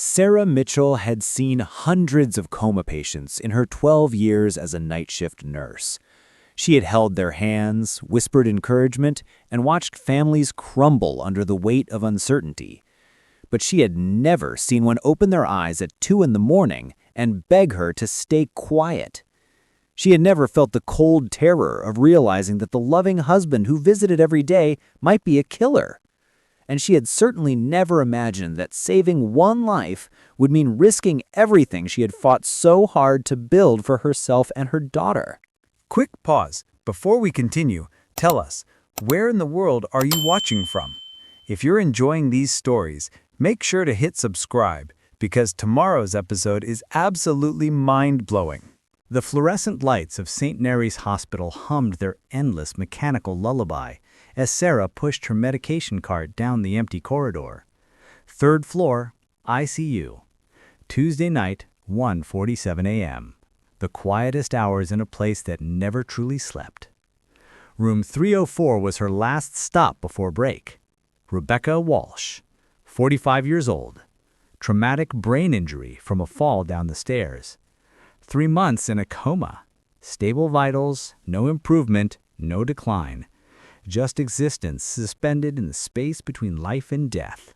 Sarah Mitchell had seen hundreds of coma patients in her 12 years as a night shift nurse. She had held their hands, whispered encouragement, and watched families crumble under the weight of uncertainty. But she had never seen one open their eyes at 2 in the morning and beg her to stay quiet. She had never felt the cold terror of realizing that the loving husband who visited every day might be a killer. And she had certainly never imagined that saving one life would mean risking everything she had fought so hard to build for herself and her daughter. Quick pause. Before we continue, tell us, where in the world are you watching from? If you're enjoying these stories, make sure to hit subscribe, because tomorrow's episode is absolutely mind-blowing. The fluorescent lights of St. Mary's Hospital hummed their endless mechanical lullaby as Sarah pushed her medication cart down the empty corridor. Third floor, ICU. Tuesday night, 1:47 a.m. The quietest hours in a place that never truly slept. Room 304 was her last stop before break. Rebecca Walsh, 45 years old. Traumatic brain injury from a fall down the stairs. 3 months in a coma. Stable vitals, no improvement, no decline. Just existence suspended in the space between life and death.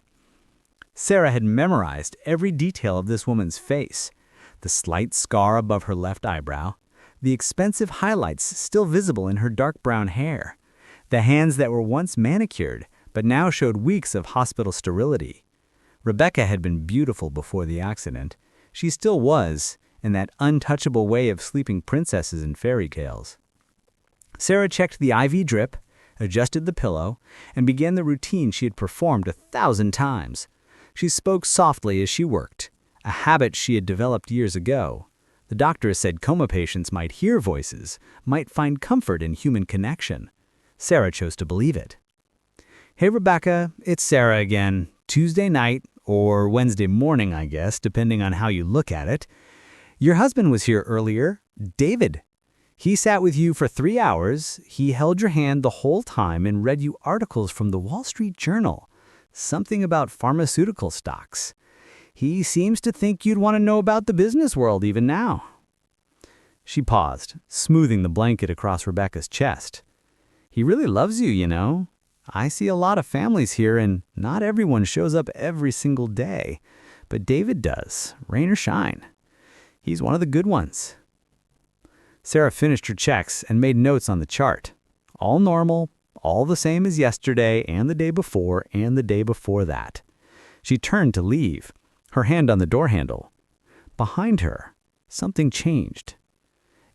Sarah had memorized every detail of this woman's face. The slight scar above her left eyebrow. The expensive highlights still visible in her dark brown hair. The hands that were once manicured, but now showed weeks of hospital sterility. Rebecca had been beautiful before the accident. She still was, in that untouchable way of sleeping princesses in fairy tales. Sarah checked the IV drip, adjusted the pillow, and began the routine she had performed 1,000 times. She spoke softly as she worked, a habit she had developed years ago. The doctor said coma patients might hear voices, might find comfort in human connection. Sarah chose to believe it. "Hey Rebecca, it's Sarah again. Tuesday night, or Wednesday morning, I guess, depending on how you look at it. Your husband was here earlier, David. He sat with you for 3 hours. He held your hand the whole time and read you articles from the Wall Street Journal. Something about pharmaceutical stocks. He seems to think you'd want to know about the business world even now." She paused, smoothing the blanket across Rebecca's chest. "He really loves you, you know. I see a lot of families here, and not everyone shows up every single day. But David does, rain or shine. He's one of the good ones." Sarah finished her checks and made notes on the chart. All normal, all the same as yesterday and the day before and the day before that. She turned to leave, her hand on the door handle. Behind her, something changed.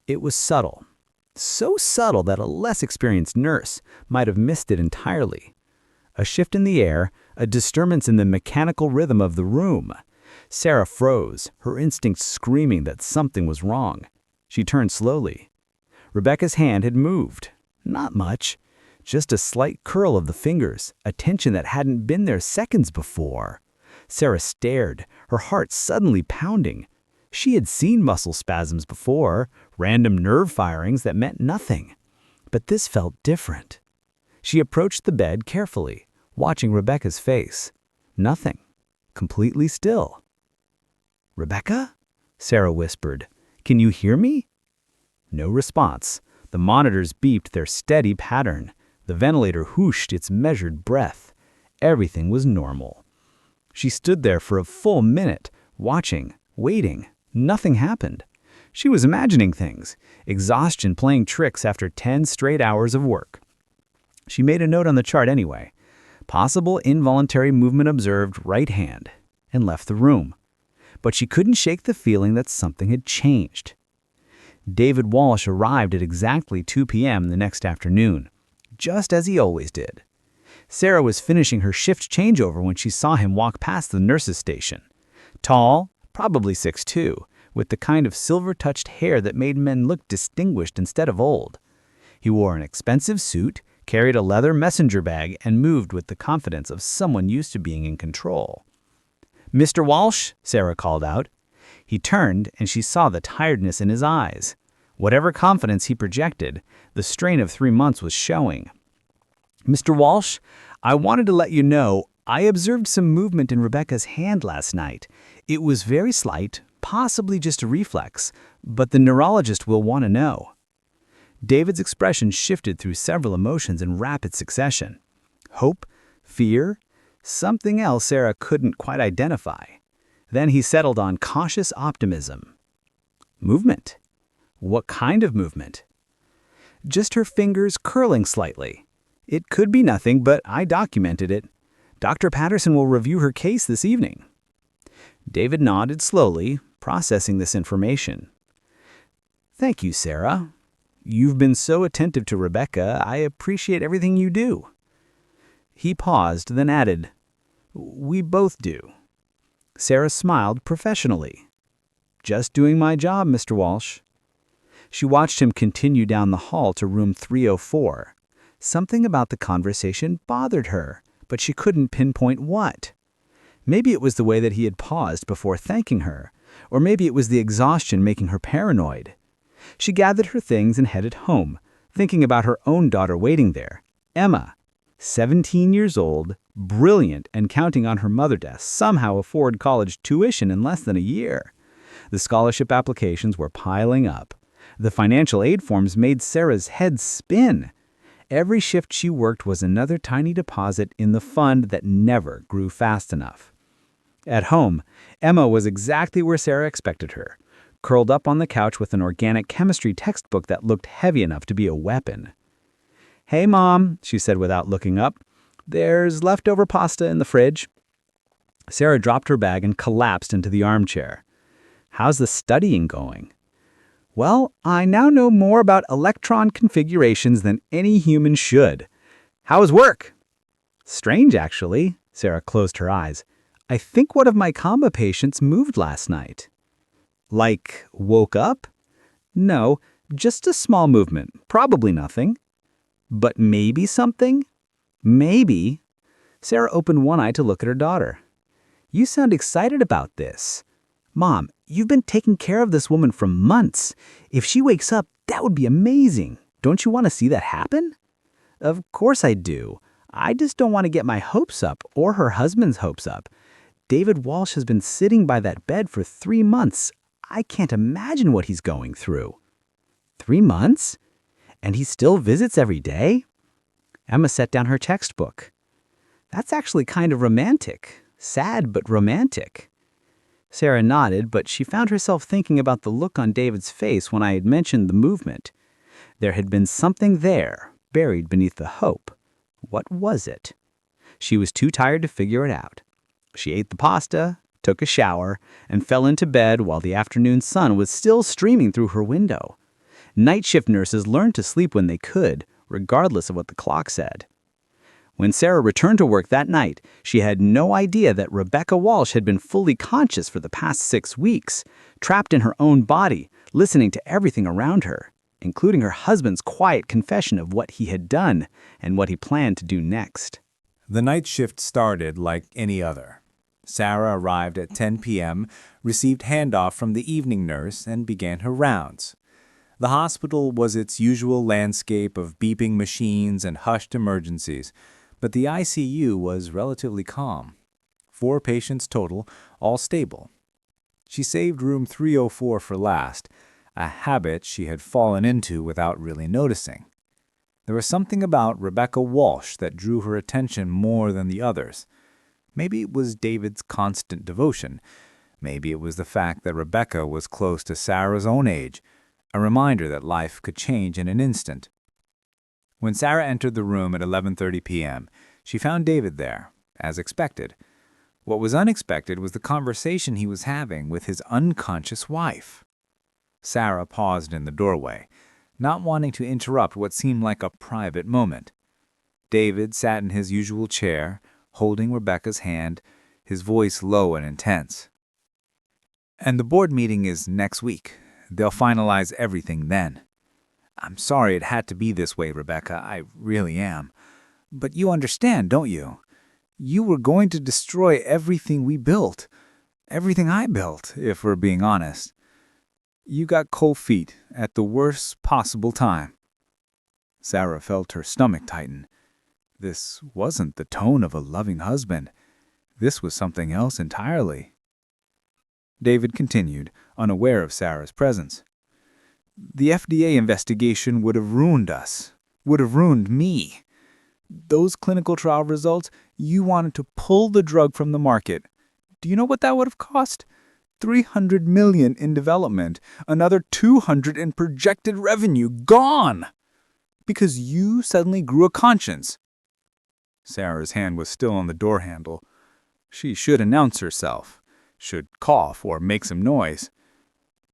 It was subtle. So subtle that a less experienced nurse might have missed it entirely. A shift in the air, a disturbance in the mechanical rhythm of the room. Sarah froze, her instincts screaming that something was wrong. She turned slowly. Rebecca's hand had moved. Not much. Just a slight curl of the fingers, a tension that hadn't been there seconds before. Sarah stared, her heart suddenly pounding. She had seen muscle spasms before, random nerve firings that meant nothing. But this felt different. She approached the bed carefully, watching Rebecca's face. Nothing. Completely still. "Rebecca?" Sarah whispered. "Can you hear me?" No response. The monitors beeped their steady pattern. The ventilator whooshed its measured breath. Everything was normal. She stood there for a full minute, watching, waiting. Nothing happened. She was imagining things, exhaustion playing tricks after 10 straight hours of work. She made a note on the chart anyway. Possible involuntary movement observed, right hand, and left the room. But she couldn't shake the feeling that something had changed. David Walsh arrived at exactly 2 p.m. the next afternoon, just as he always did. Sarah was finishing her shift changeover when she saw him walk past the nurse's station. Tall, probably 6'2", with the kind of silver-touched hair that made men look distinguished instead of old. He wore an expensive suit, carried a leather messenger bag, and moved with the confidence of someone used to being in control. "Mr. Walsh," Sarah called out. He turned, and she saw the tiredness in his eyes. Whatever confidence he projected, the strain of 3 months was showing. "Mr. Walsh, I wanted to let you know I observed some movement in Rebecca's hand last night. It was very slight, possibly just a reflex, but the neurologist will want to know. David's expression shifted through several emotions in rapid succession. Hope, fear, something else Sarah couldn't quite identify. Then he settled on cautious optimism. Movement? What kind of movement? Just her fingers curling slightly. It could be nothing, but I documented it. Dr. Patterson will review her case this evening. David nodded slowly, processing this information. Thank you, Sarah. You've been so attentive to Rebecca. I appreciate everything you do. He paused, then added, We both do. Sarah smiled professionally. Just doing my job, Mr. Walsh. She watched him continue down the hall to room 304. Something about the conversation bothered her, but she couldn't pinpoint what. Maybe it was the way that he had paused before thanking her, or maybe it was the exhaustion making her paranoid. She gathered her things and headed home, thinking about her own daughter waiting there, Emma, 17 years old, brilliant, and counting on her mother to somehow afford college tuition in less than a year. The scholarship applications were piling up. The financial aid forms made Sarah's head spin. Every shift she worked was another tiny deposit in the fund that never grew fast enough. At home, Emma was exactly where Sarah expected her, curled up on the couch with an organic chemistry textbook that looked heavy enough to be a weapon. "Hey, Mom," she said without looking up. "There's leftover pasta in the fridge." Sarah dropped her bag and collapsed into the armchair. "How's the studying going?" "Well, I now know more about electron configurations than any human should." "How is work?" "Strange, actually." Sarah closed her eyes. "I think one of my coma patients moved last night." "Like, woke up?" "No, just a small movement. Probably nothing." "But maybe something?" "Maybe." Sarah opened one eye to look at her daughter. "You sound excited about this." "Mom, you've been taking care of this woman for months. If she wakes up, that would be amazing. Don't you want to see that happen?" "Of course I do. I just don't want to get my hopes up or her husband's hopes up. David Walsh has been sitting by that bed for 3 months. I can't imagine what he's going through." 3 months? And he still visits every day? Emma set down her textbook. "That's actually kind of romantic. Sad, but romantic." Sarah nodded, but she found herself thinking about the look on David's face when I had mentioned the movement. There had been something there, buried beneath the hope. What was it? She was too tired to figure it out. She ate the pasta, took a shower, and fell into bed while the afternoon sun was still streaming through her window. Night shift nurses learned to sleep when they could, regardless of what the clock said. When Sarah returned to work that night, she had no idea that Rebecca Walsh had been fully conscious for the past 6 weeks, trapped in her own body, listening to everything around her, including her husband's quiet confession of what he had done and what he planned to do next. The night shift started like any other. Sarah arrived at 10 p.m., received handoff from the evening nurse, and began her rounds. The hospital was its usual landscape of beeping machines and hushed emergencies, but the ICU was relatively calm. 4 patients total, all stable. She saved room 304 for last, a habit she had fallen into without really noticing. There was something about Rebecca Walsh that drew her attention more than the others. Maybe it was David's constant devotion. Maybe it was the fact that Rebecca was close to Sarah's own age, a reminder that life could change in an instant. When Sarah entered the room at 11:30 p.m., she found David there, as expected. What was unexpected was the conversation he was having with his unconscious wife. Sarah paused in the doorway, not wanting to interrupt what seemed like a private moment. David sat in his usual chair, holding Rebecca's hand, his voice low and intense. "And the board meeting is next week. They'll finalize everything then. I'm sorry it had to be this way, Rebecca. I really am. But you understand, don't you? You were going to destroy everything we built. Everything I built, if we're being honest. You got cold feet at the worst possible time." Sarah felt her stomach tighten. This wasn't the tone of a loving husband. This was something else entirely. David continued, unaware of Sarah's presence. The FDA investigation would have ruined us, would have ruined me. Those clinical trial results, you wanted to pull the drug from the market. Do you know what that would have cost? $300 million in development, another $200 in projected revenue, gone! Because you suddenly grew a conscience. Sarah's hand was still on the door handle. She should announce herself, should cough or make some noise.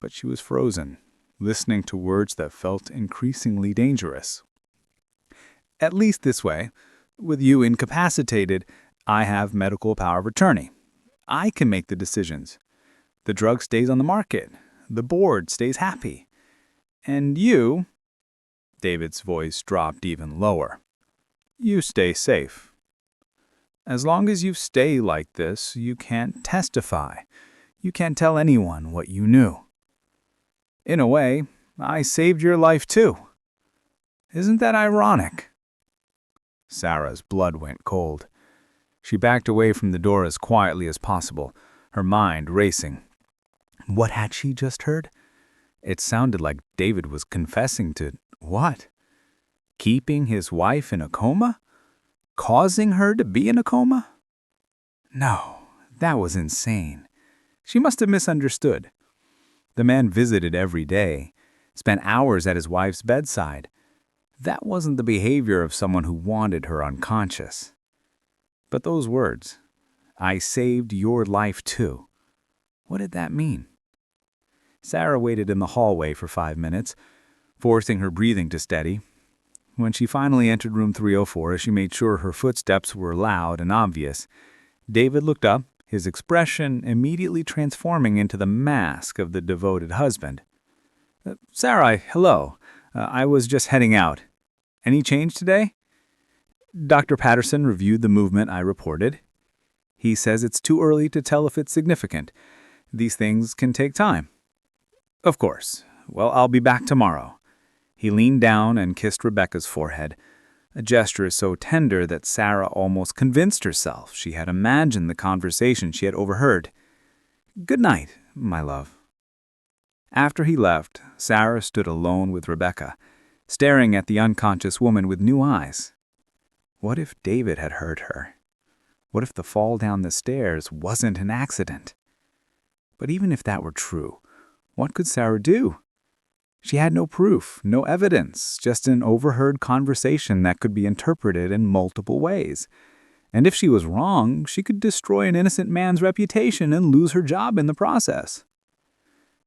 But she was frozen, listening to words that felt increasingly dangerous. At least this way, with you incapacitated, I have medical power of attorney. I can make the decisions. The drug stays on the market. The board stays happy. And you, David's voice dropped even lower, you stay safe. As long as you stay like this, you can't testify. You can't tell anyone what you knew. In a way, I saved your life too. Isn't that ironic? Sarah's blood went cold. She backed away from the door as quietly as possible, her mind racing. What had she just heard? It sounded like David was confessing to what? Keeping his wife in a coma? Causing her to be in a coma? No, that was insane. She must have misunderstood. The man visited every day, spent hours at his wife's bedside. That wasn't the behavior of someone who wanted her unconscious. But those words, I saved your life too. What did that mean? Sarah waited in the hallway for 5 minutes, forcing her breathing to steady. When she finally entered room 304, as she made sure her footsteps were loud and obvious, David looked up, his expression immediately transforming into the mask of the devoted husband. Sarah, hello. I was just heading out. Any change today? Dr. Patterson reviewed the movement I reported. He says it's too early to tell if it's significant. These things can take time. Of course. Well, I'll be back tomorrow. He leaned down and kissed Rebecca's forehead, a gesture so tender that Sarah almost convinced herself she had imagined the conversation she had overheard. Good night, my love. After he left, Sarah stood alone with Rebecca, staring at the unconscious woman with new eyes. What if David had hurt her? What if the fall down the stairs wasn't an accident? But even if that were true, what could Sarah do? She had no proof, no evidence, just an overheard conversation that could be interpreted in multiple ways. And if she was wrong, she could destroy an innocent man's reputation and lose her job in the process.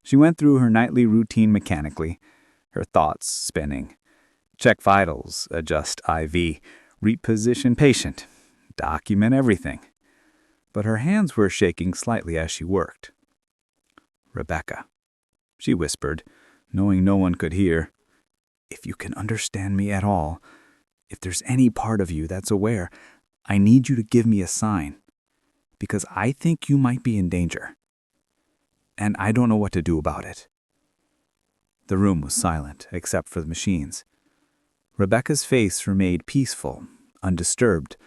She went through her nightly routine mechanically, her thoughts spinning. Check vitals, adjust IV, reposition patient, document everything. But her hands were shaking slightly as she worked. Rebecca, she whispered, knowing no one could hear. If you can understand me at all, if there's any part of you that's aware, I need you to give me a sign, because I think you might be in danger. And I don't know what to do about it. The room was silent, except for the machines. Rebecca's face remained peaceful, undisturbed,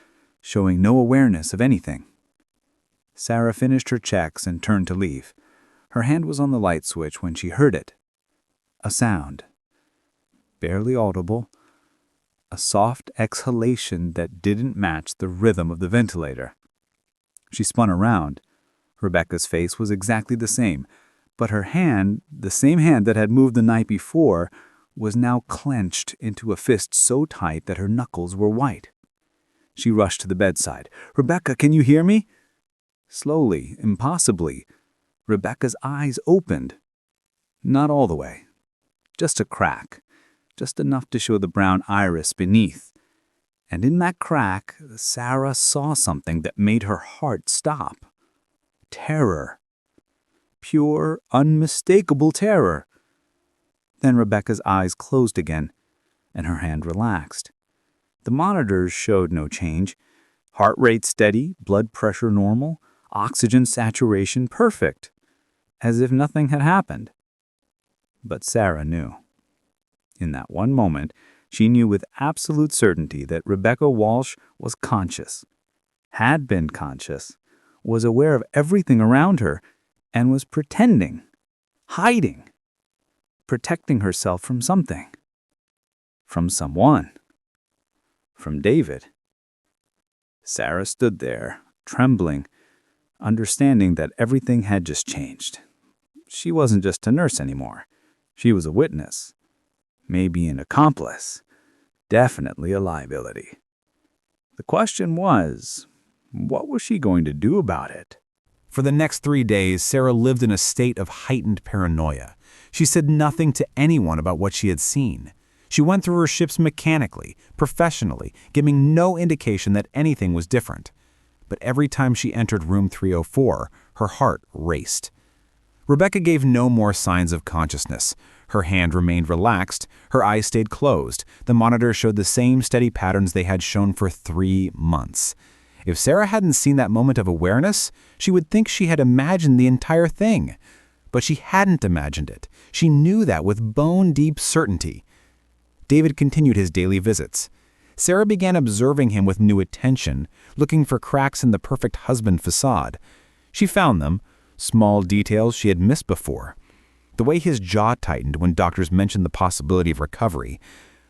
showing no awareness of anything. Sarah finished her checks and turned to leave. Her hand was on the light switch when she heard it. A sound. Barely audible. A soft exhalation that didn't match the rhythm of the ventilator. She spun around. Rebecca's face was exactly the same, but her hand, the same hand that had moved the night before, was now clenched into a fist so tight that her knuckles were white. She rushed to the bedside. "Rebecca, can you hear me?" Slowly, impossibly, Rebecca's eyes opened. Not all the way. Just a crack. Just enough to show the brown iris beneath. And in that crack, Sarah saw something that made her heart stop. Terror. Pure, unmistakable terror. Then Rebecca's eyes closed again, and her hand relaxed. The monitors showed no change. Heart rate steady, blood pressure normal, oxygen saturation perfect, as if nothing had happened. But Sarah knew. In that one moment, She knew with absolute certainty that Rebecca Walsh was conscious, had been conscious, was aware of everything around her, and was pretending, hiding, protecting herself from something, from someone, from David. Sarah stood there, trembling, understanding that everything had just changed. She wasn't just a nurse anymore. She was a witness, maybe an accomplice, definitely a liability. The question was, what was she going to do about it? For the next 3 days, Sarah lived in a state of heightened paranoia. She said nothing to anyone about what she had seen. She went through her shifts mechanically, professionally, giving no indication that anything was different. But every time she entered room 304, her heart raced. Rebecca gave no more signs of consciousness. Her hand remained relaxed, her eyes stayed closed. The monitor showed the same steady patterns they had shown for 3 months. If Sarah hadn't seen that moment of awareness, she would think she had imagined the entire thing. But she hadn't imagined it. She knew that with bone-deep certainty. David continued his daily visits. Sarah began observing him with new attention, looking for cracks in the perfect husband facade. She found them, small details she had missed before. The way his jaw tightened when doctors mentioned the possibility of recovery.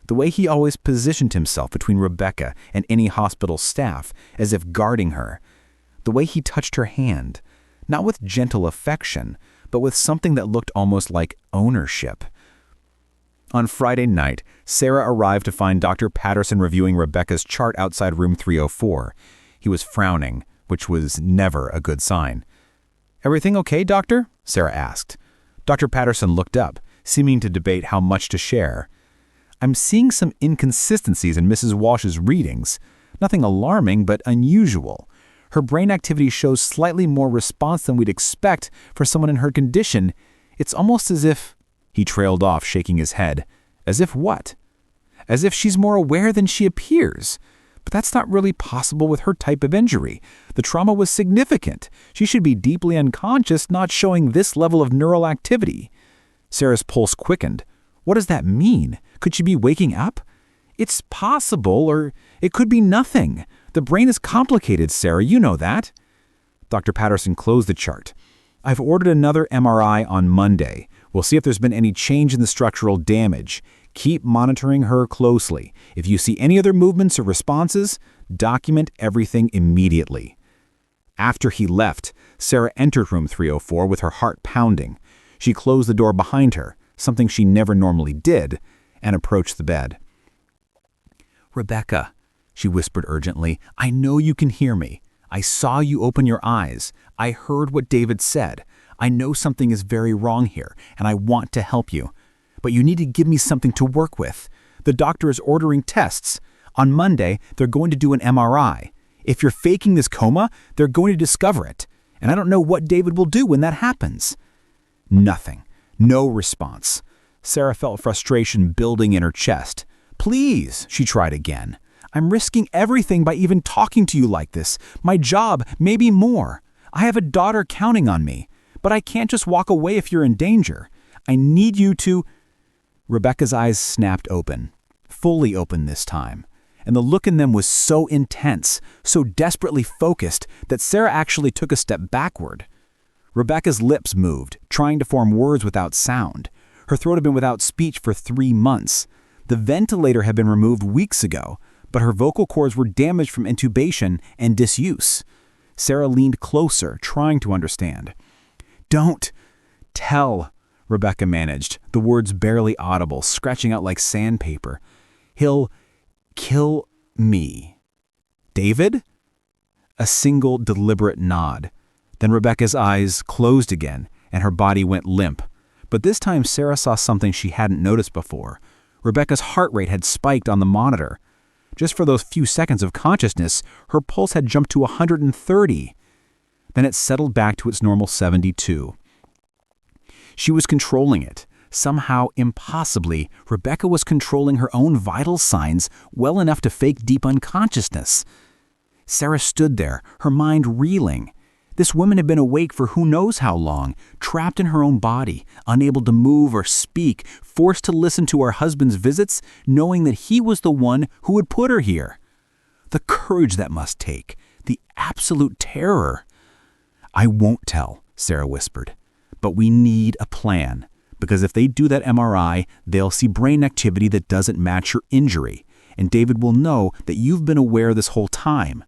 The way he always positioned himself between Rebecca and any hospital staff, as if guarding her. The way he touched her hand, not with gentle affection, but with something that looked almost like ownership. On Friday night, Sarah arrived to find Dr. Patterson reviewing Rebecca's chart outside room 304. He was frowning, which was never a good sign. "Everything okay, doctor?" Sarah asked. Dr. Patterson looked up, seeming to debate how much to share. "I'm seeing some inconsistencies in Mrs. Walsh's readings. Nothing alarming, but unusual. Her brain activity shows slightly more response than we'd expect for someone in her condition. It's almost as if—" He trailed off, shaking his head. "As if what?" "As if she's more aware than she appears. But that's not really possible with her type of injury. The trauma was significant. She should be deeply unconscious, not showing this level of neural activity." Sarah's pulse quickened. "What does that mean? Could she be waking up?" "It's possible, or it could be nothing. The brain is complicated, Sarah, you know that." Dr. Patterson closed the chart. "I've ordered another MRI on Monday. We'll see if there's been any change in the structural damage. Keep monitoring her closely. If you see any other movements or responses, document everything immediately." After he left, Sarah entered room 304 with her heart pounding. She closed the door behind her, something she never normally did, and approached the bed. "Rebecca," she whispered urgently, "I know you can hear me. I saw you open your eyes. I heard what David said. I know something is very wrong here, and I want to help you. But you need to give me something to work with. The doctor is ordering tests. On Monday, they're going to do an MRI. If you're faking this coma, they're going to discover it. And I don't know what David will do when that happens." Nothing. No response. Sarah felt frustration building in her chest. "Please," she tried again. "I'm risking everything by even talking to you like this. My job, maybe more. I have a daughter counting on me. But I can't just walk away if you're in danger. I need you to—" Rebecca's eyes snapped open, fully open this time. And the look in them was so intense, so desperately focused, that Sarah actually took a step backward. Rebecca's lips moved, trying to form words without sound. Her throat had been without speech for 3 months. The ventilator had been removed weeks ago, but her vocal cords were damaged from intubation and disuse. Sarah leaned closer, trying to understand. "Don't tell," Rebecca managed, the words barely audible, scratching out like sandpaper. "He'll kill me." "David?" A single deliberate nod. Then Rebecca's eyes closed again, and her body went limp. But this time Sarah saw something she hadn't noticed before. Rebecca's heart rate had spiked on the monitor. Just for those few seconds of consciousness, her pulse had jumped to 130. Then it settled back to its normal 72. She was controlling it. Somehow, impossibly, Rebecca was controlling her own vital signs well enough to fake deep unconsciousness. Sarah stood there, her mind reeling. This woman had been awake for who knows how long, trapped in her own body, unable to move or speak, forced to listen to her husband's visits, knowing that he was the one who had put her here. The courage that must take, the absolute terror. "I won't tell," Sarah whispered, "but we need a plan, because if they do that MRI, they'll see brain activity that doesn't match your injury, and David will know that you've been aware this whole time."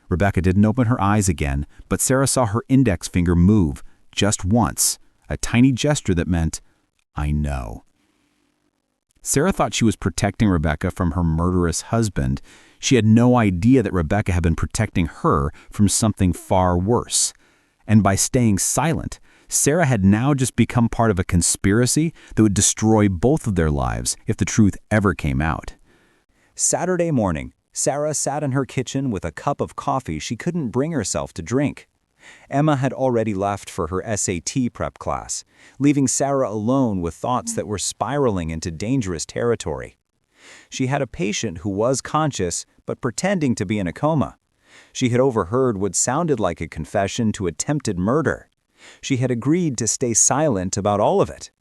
Rebecca didn't open her eyes again, but Sarah saw her index finger move, just once, a tiny gesture that meant, "I know." Sarah thought she was protecting Rebecca from her murderous husband. She had no idea that Rebecca had been protecting her from something far worse. And by staying silent, Sarah had now just become part of a conspiracy that would destroy both of their lives if the truth ever came out. Saturday morning, Sarah sat in her kitchen with a cup of coffee she couldn't bring herself to drink. Emma had already left for her SAT prep class, leaving Sarah alone with thoughts that were spiraling into dangerous territory. She had a patient who was conscious, but pretending to be in a coma. She had overheard what sounded like a confession to attempted murder. She had agreed to stay silent about all of it.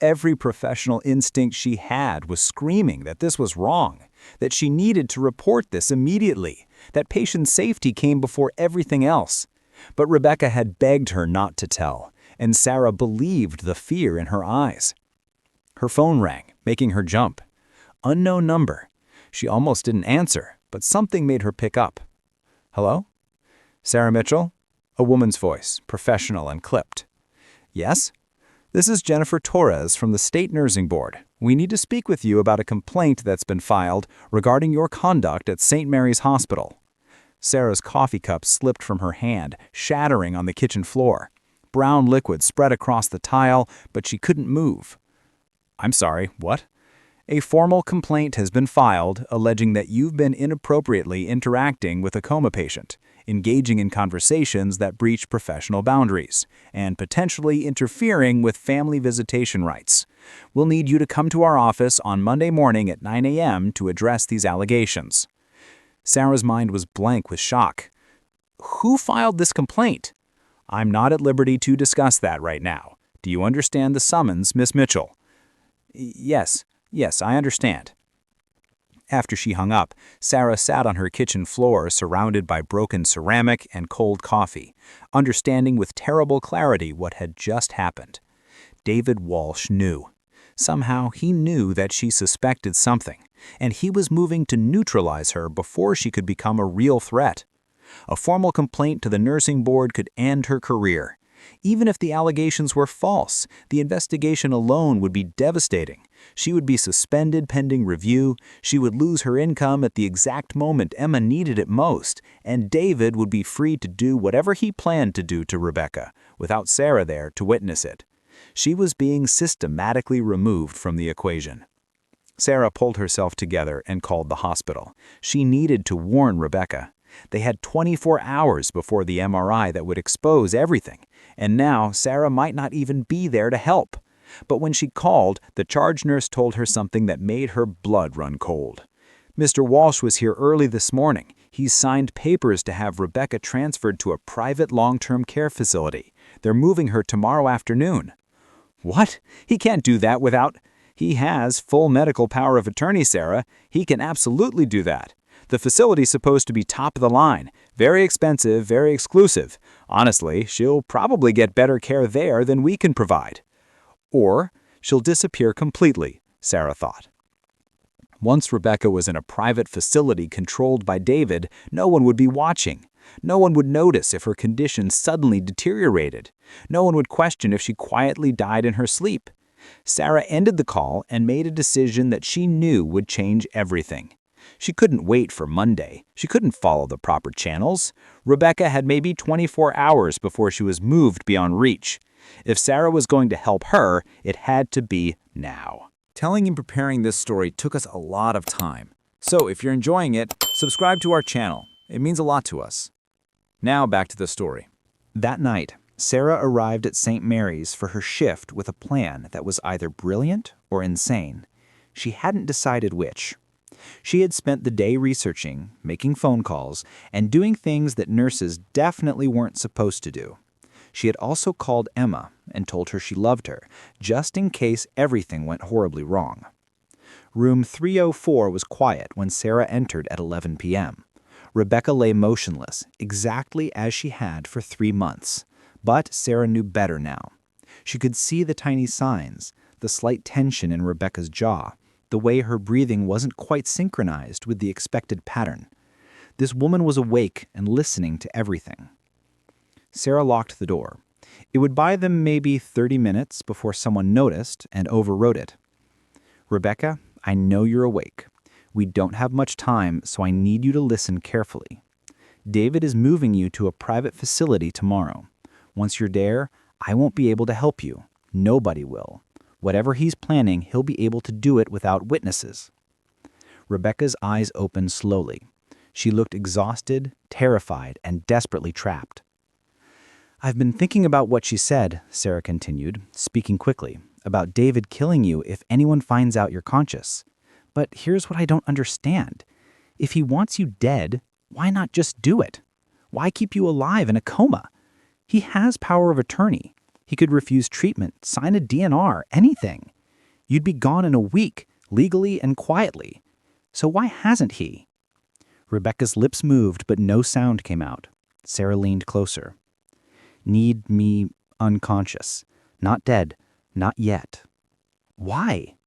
Every professional instinct she had was screaming that this was wrong, that she needed to report this immediately, that patient safety came before everything else. But Rebecca had begged her not to tell, and Sarah believed the fear in her eyes. Her phone rang, making her jump. Unknown number. She almost didn't answer, but something made her pick up. "Hello? Sarah Mitchell?" A woman's voice, professional and clipped. "Yes? This is Jennifer Torres from the State Nursing Board. We need to speak with you about a complaint that's been filed regarding your conduct at St. Mary's Hospital." Sarah's coffee cup slipped from her hand, shattering on the kitchen floor. Brown liquid spread across the tile, but she couldn't move. "I'm sorry, what?" "A formal complaint has been filed alleging that you've been inappropriately interacting with a coma patient, engaging in conversations that breach professional boundaries, and potentially interfering with family visitation rights. We'll need you to come to our office on Monday morning at 9 a.m. to address these allegations." Sarah's mind was blank with shock. "Who filed this complaint?" "I'm not at liberty to discuss that right now. Do you understand the summons, Miss Mitchell?" Yes, I understand." After she hung up, Sarah sat on her kitchen floor surrounded by broken ceramic and cold coffee, understanding with terrible clarity what had just happened. David Walsh knew. Somehow he knew that she suspected something, and he was moving to neutralize her before she could become a real threat. A formal complaint to the nursing board could end her career. Even if the allegations were false, the investigation alone would be devastating. She would be suspended pending review, she would lose her income at the exact moment Emma needed it most, and David would be free to do whatever he planned to do to Rebecca, without Sarah there to witness it. She was being systematically removed from the equation. Sarah pulled herself together and called the hospital. She needed to warn Rebecca. They had 24 hours before the MRI that would expose everything, and now Sarah might not even be there to help. But when she called, the charge nurse told her something that made her blood run cold. "Mr. Walsh was here early this morning. He's signed papers to have Rebecca transferred to a private long-term care facility. They're moving her tomorrow afternoon." "What? He can't do that without—" "He has full medical power of attorney, Sarah. He can absolutely do that. The facility's supposed to be top of the line, very expensive, very exclusive. Honestly, she'll probably get better care there than we can provide. Or she'll disappear completely," Sarah thought. Once Rebecca was in a private facility controlled by David, no one would be watching. No one would notice if her condition suddenly deteriorated. No one would question if she quietly died in her sleep. Sarah ended the call and made a decision that she knew would change everything. She couldn't wait for Monday. She couldn't follow the proper channels. Rebecca had maybe 24 hours before she was moved beyond reach. If Sarah was going to help her, it had to be now. Telling and preparing this story took us a lot of time. So if you're enjoying it, subscribe to our channel. It means a lot to us. Now back to the story. That night, Sarah arrived at St. Mary's for her shift with a plan that was either brilliant or insane. She hadn't decided which. She had spent the day researching, making phone calls, and doing things that nurses definitely weren't supposed to do. She had also called Emma and told her she loved her, just in case everything went horribly wrong. Room 304 was quiet when Sarah entered at 11 p.m. Rebecca lay motionless, exactly as she had for 3 months. But Sarah knew better now. She could see the tiny signs, the slight tension in Rebecca's jaw, the way her breathing wasn't quite synchronized with the expected pattern. This woman was awake and listening to everything. Sarah locked the door. It would buy them maybe 30 minutes before someone noticed and overrode it. "Rebecca, I know you're awake. We don't have much time, so I need you to listen carefully. David is moving you to a private facility tomorrow. Once you're there, I won't be able to help you. Nobody will. Whatever he's planning, he'll be able to do it without witnesses." Rebecca's eyes opened slowly. She looked exhausted, terrified, and desperately trapped. "I've been thinking about what she said," Sarah continued, speaking quickly, "about David killing you if anyone finds out you're conscious. But here's what I don't understand. If he wants you dead, why not just do it? Why keep you alive in a coma? He has power of attorney. He could refuse treatment, sign a DNR, anything. You'd be gone in a week, legally and quietly. So why hasn't he?" Rebecca's lips moved, but no sound came out. Sarah leaned closer. "Need me unconscious. Not dead. Not yet." "Why?"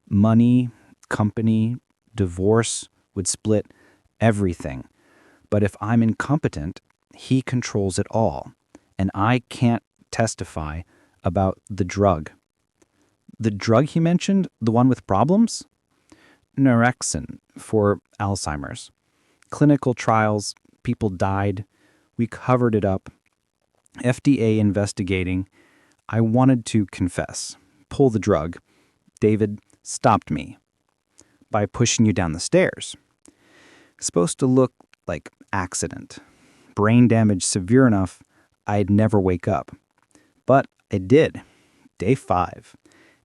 "Money, company, divorce would split everything. But if I'm incompetent, he controls it all. And I can't testify about the drug." "The drug he mentioned? The one with problems?" "Norexin, for Alzheimer's. Clinical trials, people died. We covered it up. FDA investigating. I wanted to confess, pull the drug. David stopped me by pushing you down the stairs. Supposed to look like accident. Brain damage severe enough I'd never wake up. But I did, day 5.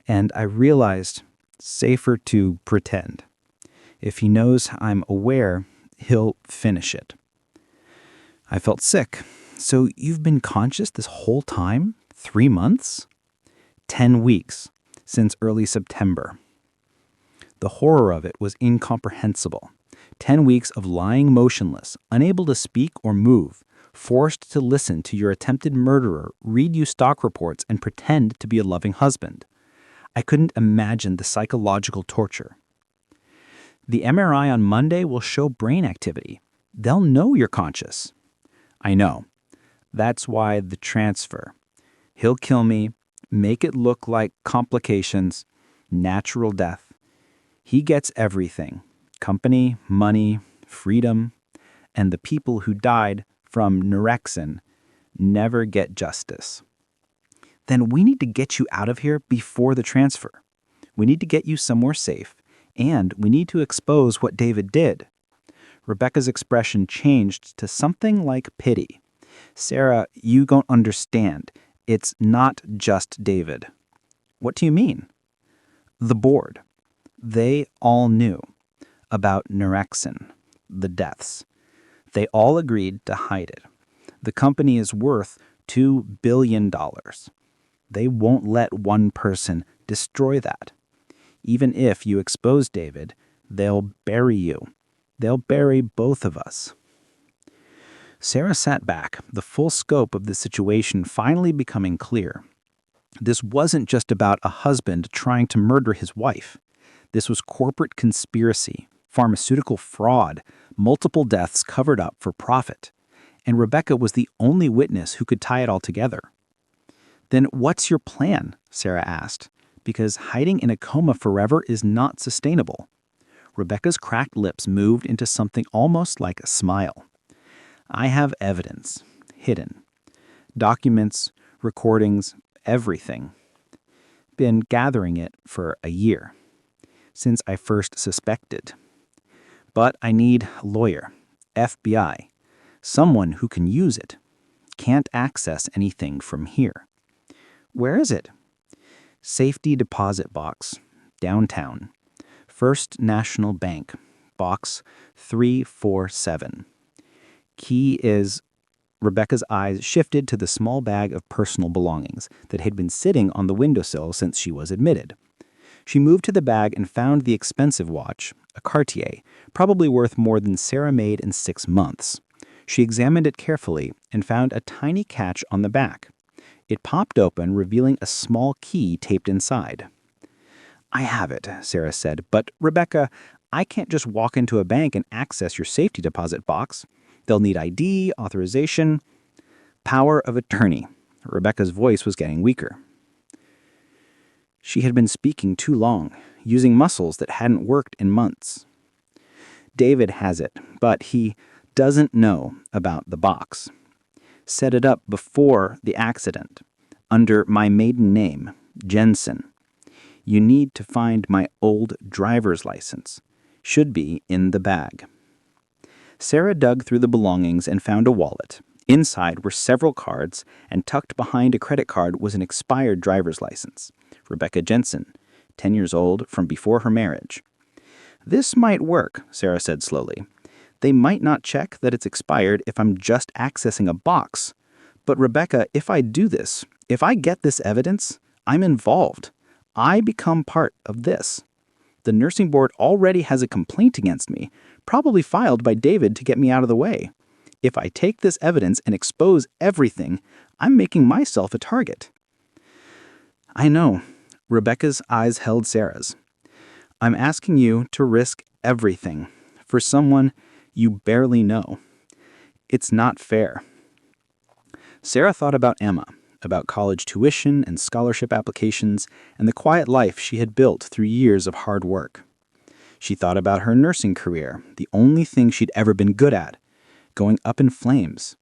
And I realized safer to pretend. If he knows I'm aware, he'll finish it." I felt sick. "So you've been conscious this whole time? 3 months?" 10 weeks, since early September. The horror of it was incomprehensible. 10 weeks of lying motionless, unable to speak or move, forced to listen to your attempted murderer read you stock reports and pretend to be a loving husband. I couldn't imagine the psychological torture. "The MRI on Monday will show brain activity. They'll know you're conscious." "I know. That's why the transfer. He'll kill me, make it look like complications, natural death. He gets everything. Company, money, freedom, and the people who died from Norexin never get justice." "Then we need to get you out of here before the transfer. We need to get you somewhere safe, and we need to expose what David did." Rebecca's expression changed to something like pity. "Sarah, you don't understand. It's not just David." "What do you mean?" "The board. They all knew about Norexin, the deaths. They all agreed to hide it. The company is worth $2 billion. They won't let one person destroy that. Even if you expose David, they'll bury you. They'll bury both of us." Sarah sat back, the full scope of the situation finally becoming clear. This wasn't just about a husband trying to murder his wife. This was corporate conspiracy, pharmaceutical fraud, multiple deaths covered up for profit. And Rebecca was the only witness who could tie it all together. "Then what's your plan?" Sarah asked, because hiding in a coma forever is not sustainable. Rebecca's cracked lips moved into something almost like a smile. "I have evidence, hidden. Documents, recordings, everything. Been gathering it for a year, since I first suspected. But I need a lawyer, FBI, someone who can use it. Can't access anything from here." "Where is it?" "Safety deposit box, downtown. First National Bank, box 347. Key is... Rebecca's eyes shifted to the small bag of personal belongings that had been sitting on the windowsill since she was admitted. She moved to the bag and found the expensive watch, a Cartier, probably worth more than Sarah made in 6 months. She examined it carefully and found a tiny catch on the back. It popped open, revealing a small key taped inside. "I have it," Sarah said, "but Rebecca, I can't just walk into a bank and access your safety deposit box. They'll need ID, authorization, power of attorney." Rebecca's voice was getting weaker. She had been speaking too long, using muscles that hadn't worked in months. "David has it, but he doesn't know about the box. Set it up before the accident, under my maiden name, Jensen. You need to find my old driver's license. Should be in the bag." Sarah dug through the belongings and found a wallet. Inside were several cards, and tucked behind a credit card was an expired driver's license. Rebecca Jensen, 10 years old, from before her marriage. "This might work," Sarah said slowly. "They might not check that it's expired if I'm just accessing a box. But Rebecca, if I do this, if I get this evidence, I'm involved. I become part of this. The nursing board already has a complaint against me, probably filed by David to get me out of the way. If I take this evidence and expose everything, I'm making myself a target." "I know." Rebecca's eyes held Sarah's. "I'm asking you to risk everything for someone you barely know. It's not fair." Sarah thought about Emma, about college tuition and scholarship applications, and the quiet life she had built through years of hard work. She thought about her nursing career, the only thing she'd ever been good at, going up in flames.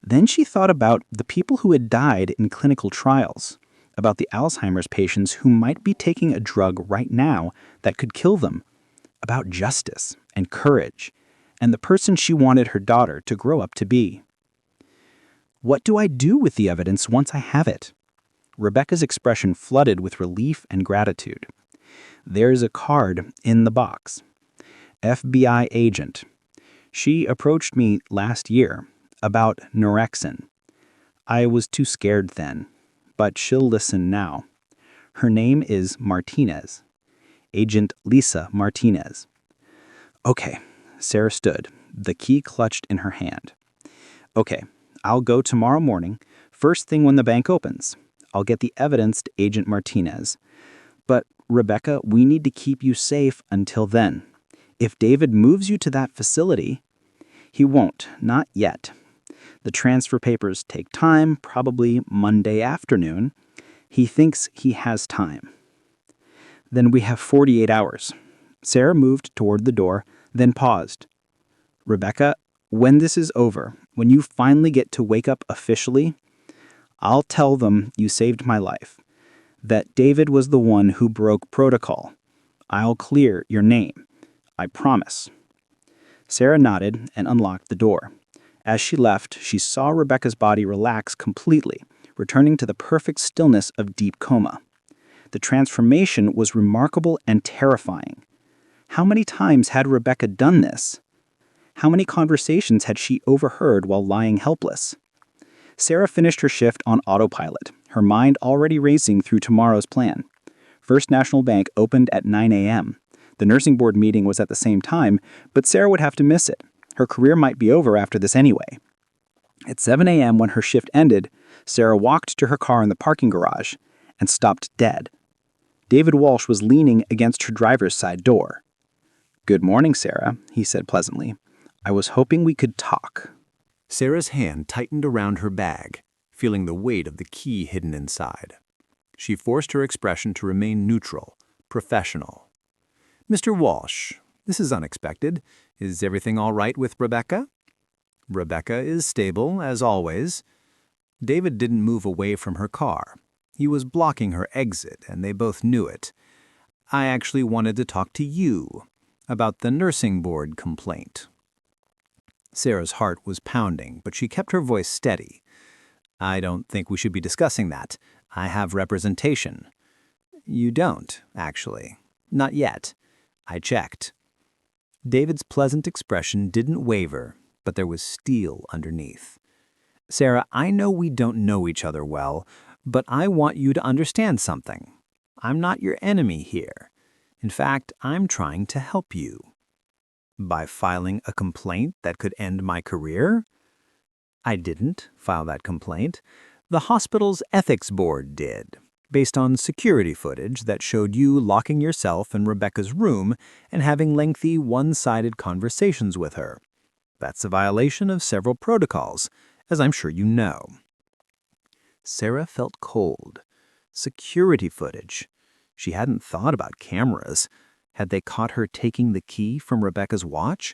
Then she thought about the people who had died in clinical trials, about the Alzheimer's patients who might be taking a drug right now that could kill them, about justice and courage, and the person she wanted her daughter to grow up to be. "What do I do with the evidence once I have it?" Rebecca's expression flooded with relief and gratitude. "There's a card in the box. FBI agent. She approached me last year about Norexin. I was too scared then, but she'll listen now. Her name is Martinez. Agent Lisa Martinez." "Okay," Sarah stood, the key clutched in her hand. "Okay, I'll go tomorrow morning, first thing when the bank opens. I'll get the evidence to Agent Martinez. But, Rebecca, we need to keep you safe until then. If David moves you to that facility..." "He won't, not yet. The transfer papers take time, probably Monday afternoon. He thinks he has time." "Then we have 48 hours. Sarah moved toward the door, then paused. "Rebecca, when this is over, when you finally get to wake up officially, I'll tell them you saved my life, that David was the one who broke protocol. I'll clear your name. I promise." Sarah nodded and unlocked the door. As she left, she saw Rebecca's body relax completely, returning to the perfect stillness of deep coma. The transformation was remarkable and terrifying. How many times had Rebecca done this? How many conversations had she overheard while lying helpless? Sarah finished her shift on autopilot, her mind already racing through tomorrow's plan. First National Bank opened at 9 a.m. The nursing board meeting was at the same time, but Sarah would have to miss it. Her career might be over after this anyway. At 7 a.m. when her shift ended, Sarah walked to her car in the parking garage and stopped dead. David Walsh was leaning against her driver's side door. "Good morning, Sarah," he said pleasantly. "I was hoping we could talk." Sarah's hand tightened around her bag, feeling the weight of the key hidden inside. She forced her expression to remain neutral, professional. "Mr. Walsh, this is unexpected. Is everything all right with Rebecca?" "Rebecca is stable, as always." David didn't move away from her car. He was blocking her exit, and they both knew it. "I actually wanted to talk to you about the nursing board complaint." Sarah's heart was pounding, but she kept her voice steady. "I don't think we should be discussing that. I have representation." "You don't, actually. Not yet. I checked." David's pleasant expression didn't waver, but there was steel underneath. "Sarah, I know we don't know each other well, but I want you to understand something. I'm not your enemy here. In fact, I'm trying to help you." "By filing a complaint that could end my career?" "I didn't file that complaint. The hospital's ethics board did, based on security footage that showed you locking yourself in Rebecca's room and having lengthy, one-sided conversations with her. That's a violation of several protocols, as I'm sure you know." Sarah felt cold. Security footage. She hadn't thought about cameras. Had they caught her taking the key from Rebecca's watch?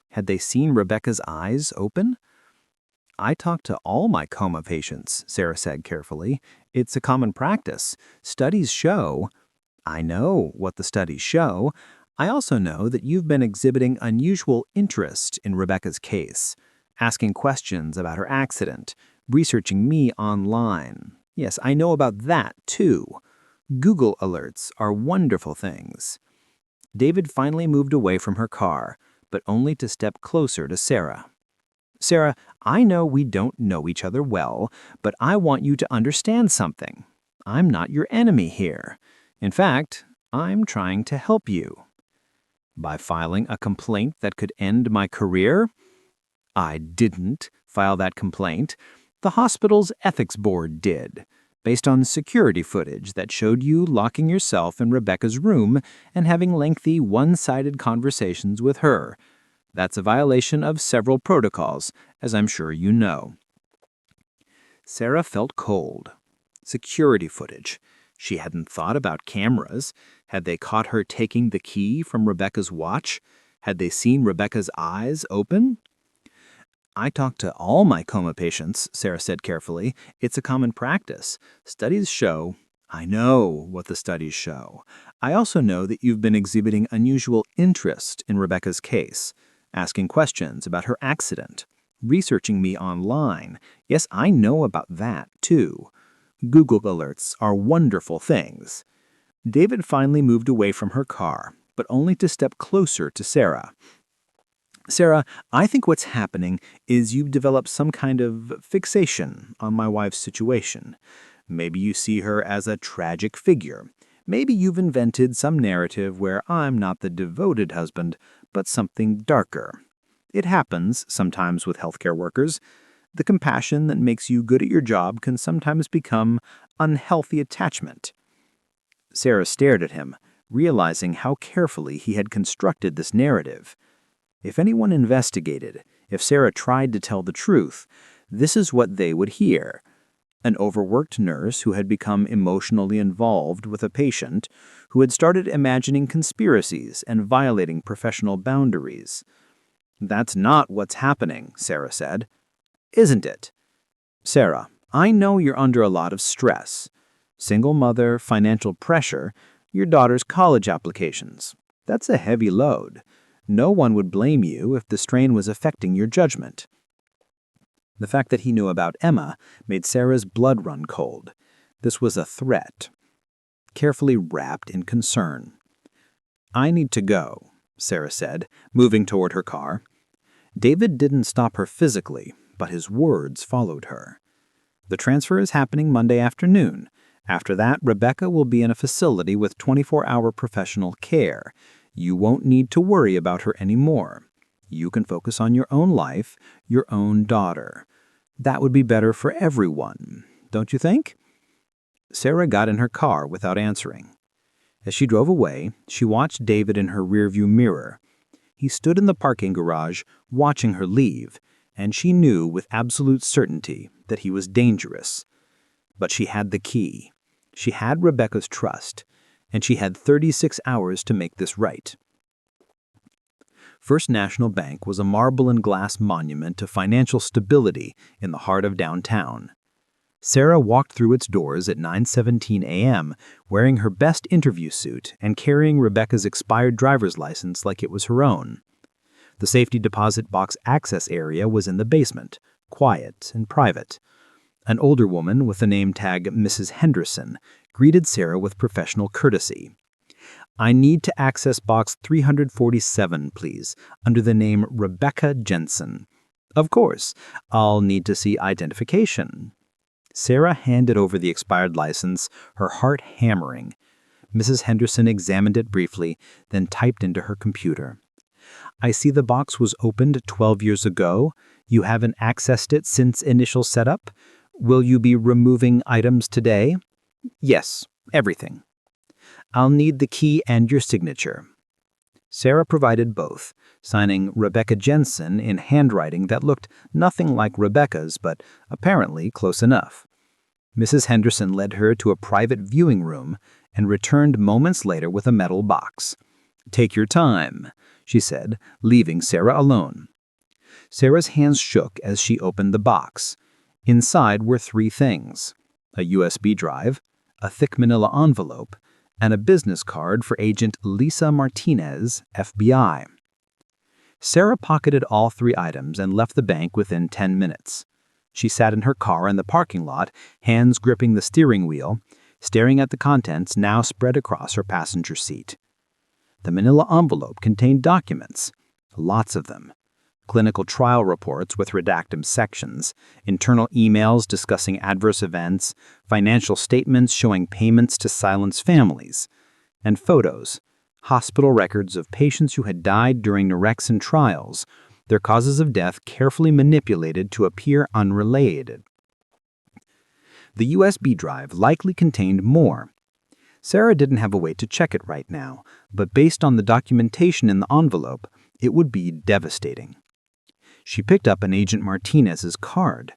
Had they seen Rebecca's eyes open? "I talk to all my coma patients," Sarah said carefully. "It's a common practice. Studies show—" "I know what the studies show. I also know that you've been exhibiting unusual interest in Rebecca's case, asking questions about her accident, researching me online. Yes, I know about that, too. Google alerts are wonderful things." David finally moved away from her car, but only to step closer to Sarah. "Sarah, I know we don't know each other well, but I want you to understand something. I'm not your enemy here. In fact, I'm trying to help you." "By filing a complaint that could end my career?" "I didn't file that complaint. The hospital's ethics board did, based on security footage that showed you locking yourself in Rebecca's room and having lengthy, one-sided conversations with her. That's a violation of several protocols, as I'm sure you know." Sarah felt cold. Security footage. She hadn't thought about cameras. Had they caught her taking the key from Rebecca's watch? Had they seen Rebecca's eyes open? "I talk to all my coma patients," Sarah said carefully. "It's a common practice. Studies show—" "I know what the studies show. I also know that you've been exhibiting unusual interest in Rebecca's case, asking questions about her accident, researching me online. Yes, I know about that, too. Google alerts are wonderful things." David finally moved away from her car, but only to step closer to Sarah. "Sarah, I think what's happening is you've developed some kind of fixation on my wife's situation. Maybe you see her as a tragic figure. Maybe you've invented some narrative where I'm not the devoted husband, but something darker. It happens sometimes with healthcare workers. The compassion that makes you good at your job can sometimes become unhealthy attachment." Sarah stared at him, realizing how carefully he had constructed this narrative. If anyone investigated, if Sarah tried to tell the truth, this is what they would hear. An overworked nurse who had become emotionally involved with a patient, who had started imagining conspiracies and violating professional boundaries. "That's not what's happening," Sarah said. "Isn't it?" "Sarah, I know you're under a lot of stress. Single mother, financial pressure, your daughter's college applications. That's a heavy load. No one would blame you if the strain was affecting your judgment." The fact that he knew about Emma made Sarah's blood run cold. This was a threat, carefully wrapped in concern. "I need to go," Sarah said, moving toward her car. David didn't stop her physically, but his words followed her. "The transfer is happening Monday afternoon. After that, Rebecca will be in a facility with 24-hour professional care. You won't need to worry about her anymore. You can focus on your own life, your own daughter. That would be better for everyone, don't you think?" Sarah got in her car without answering. As she drove away, she watched David in her rearview mirror. He stood in the parking garage, watching her leave, and she knew with absolute certainty that he was dangerous. But she had the key. She had Rebecca's trust, and she had 36 hours to make this right. First National Bank was a marble and glass monument to financial stability in the heart of downtown. Sarah walked through its doors at 9:17 a.m., wearing her best interview suit and carrying Rebecca's expired driver's license like it was her own. The safety deposit box access area was in the basement, quiet and private. An older woman with the name tag Mrs. Henderson greeted Sarah with professional courtesy. I need to access box 347, please, under the name Rebecca Jensen. Of course, I'll need to see identification. Sarah handed over the expired license, her heart hammering. Mrs. Henderson examined it briefly, then typed into her computer. I see the box was opened 12 years ago. You haven't accessed it since initial setup. Will you be removing items today? Yes, everything. I'll need the key and your signature. Sarah provided both, signing Rebecca Jensen in handwriting that looked nothing like Rebecca's, but apparently close enough. Mrs. Henderson led her to a private viewing room and returned moments later with a metal box. Take your time, she said, leaving Sarah alone. Sarah's hands shook as she opened the box. Inside were three things: a USB drive, a thick manila envelope, and a business card for Agent Lisa Martinez, FBI. Sarah pocketed all three items and left the bank within 10 minutes. She sat in her car in the parking lot, hands gripping the steering wheel, staring at the contents now spread across her passenger seat. The manila envelope contained documents, lots of them. Clinical trial reports with redacted sections, internal emails discussing adverse events, financial statements showing payments to silenced families, and photos, hospital records of patients who had died during Norexin trials, their causes of death carefully manipulated to appear unrelated. The USB drive likely contained more. Sarah didn't have a way to check it right now, but based on the documentation in the envelope, it would be devastating. She picked up an Agent Martinez's card.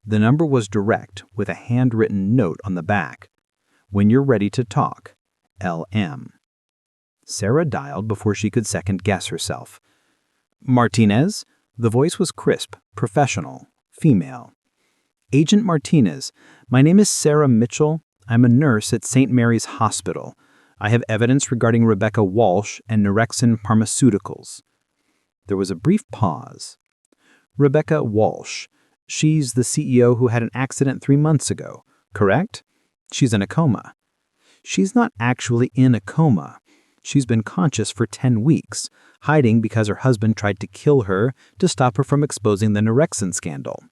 The number was direct, with a handwritten note on the back. When you're ready to talk, LM. Sarah dialed before she could second-guess herself. Martinez? The voice was crisp, professional, female. Agent Martinez, my name is Sarah Mitchell. I'm a nurse at St. Mary's Hospital. I have evidence regarding Rebecca Walsh and Norexin Pharmaceuticals. There was a brief pause. Rebecca Walsh. She's the CEO who had an accident 3 months ago, correct? She's in a coma. She's not actually in a coma. She's been conscious for 10 weeks, hiding because her husband tried to kill her to stop her from exposing the Norexin scandal.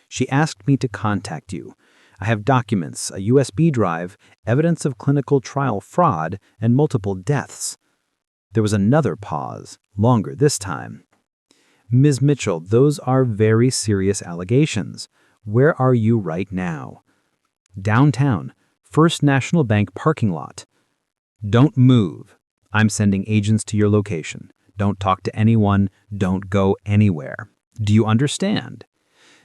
She asked me to contact you. I have documents, a USB drive, evidence of clinical trial fraud, and multiple deaths. There was another pause, longer this time. Ms. Mitchell, those are very serious allegations. Where are you right now? Downtown, First National Bank parking lot. Don't move. I'm sending agents to your location. Don't talk to anyone. Don't go anywhere. Do you understand?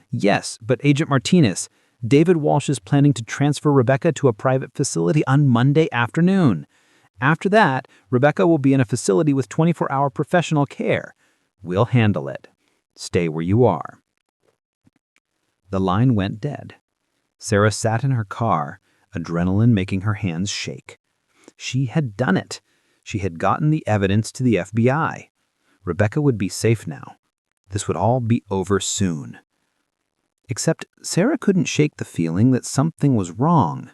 Yes, but Agent Martinez, David Walsh is planning to transfer Rebecca to a private facility on Monday afternoon. After that, Rebecca will be in a facility with 24-hour professional care. We'll handle it. Stay where you are. The line went dead. Sarah sat in her car, adrenaline making her hands shake. She had done it. She had gotten the evidence to the FBI. Rebecca would be safe now. This would all be over soon. Except Sarah couldn't shake the feeling that something was wrong.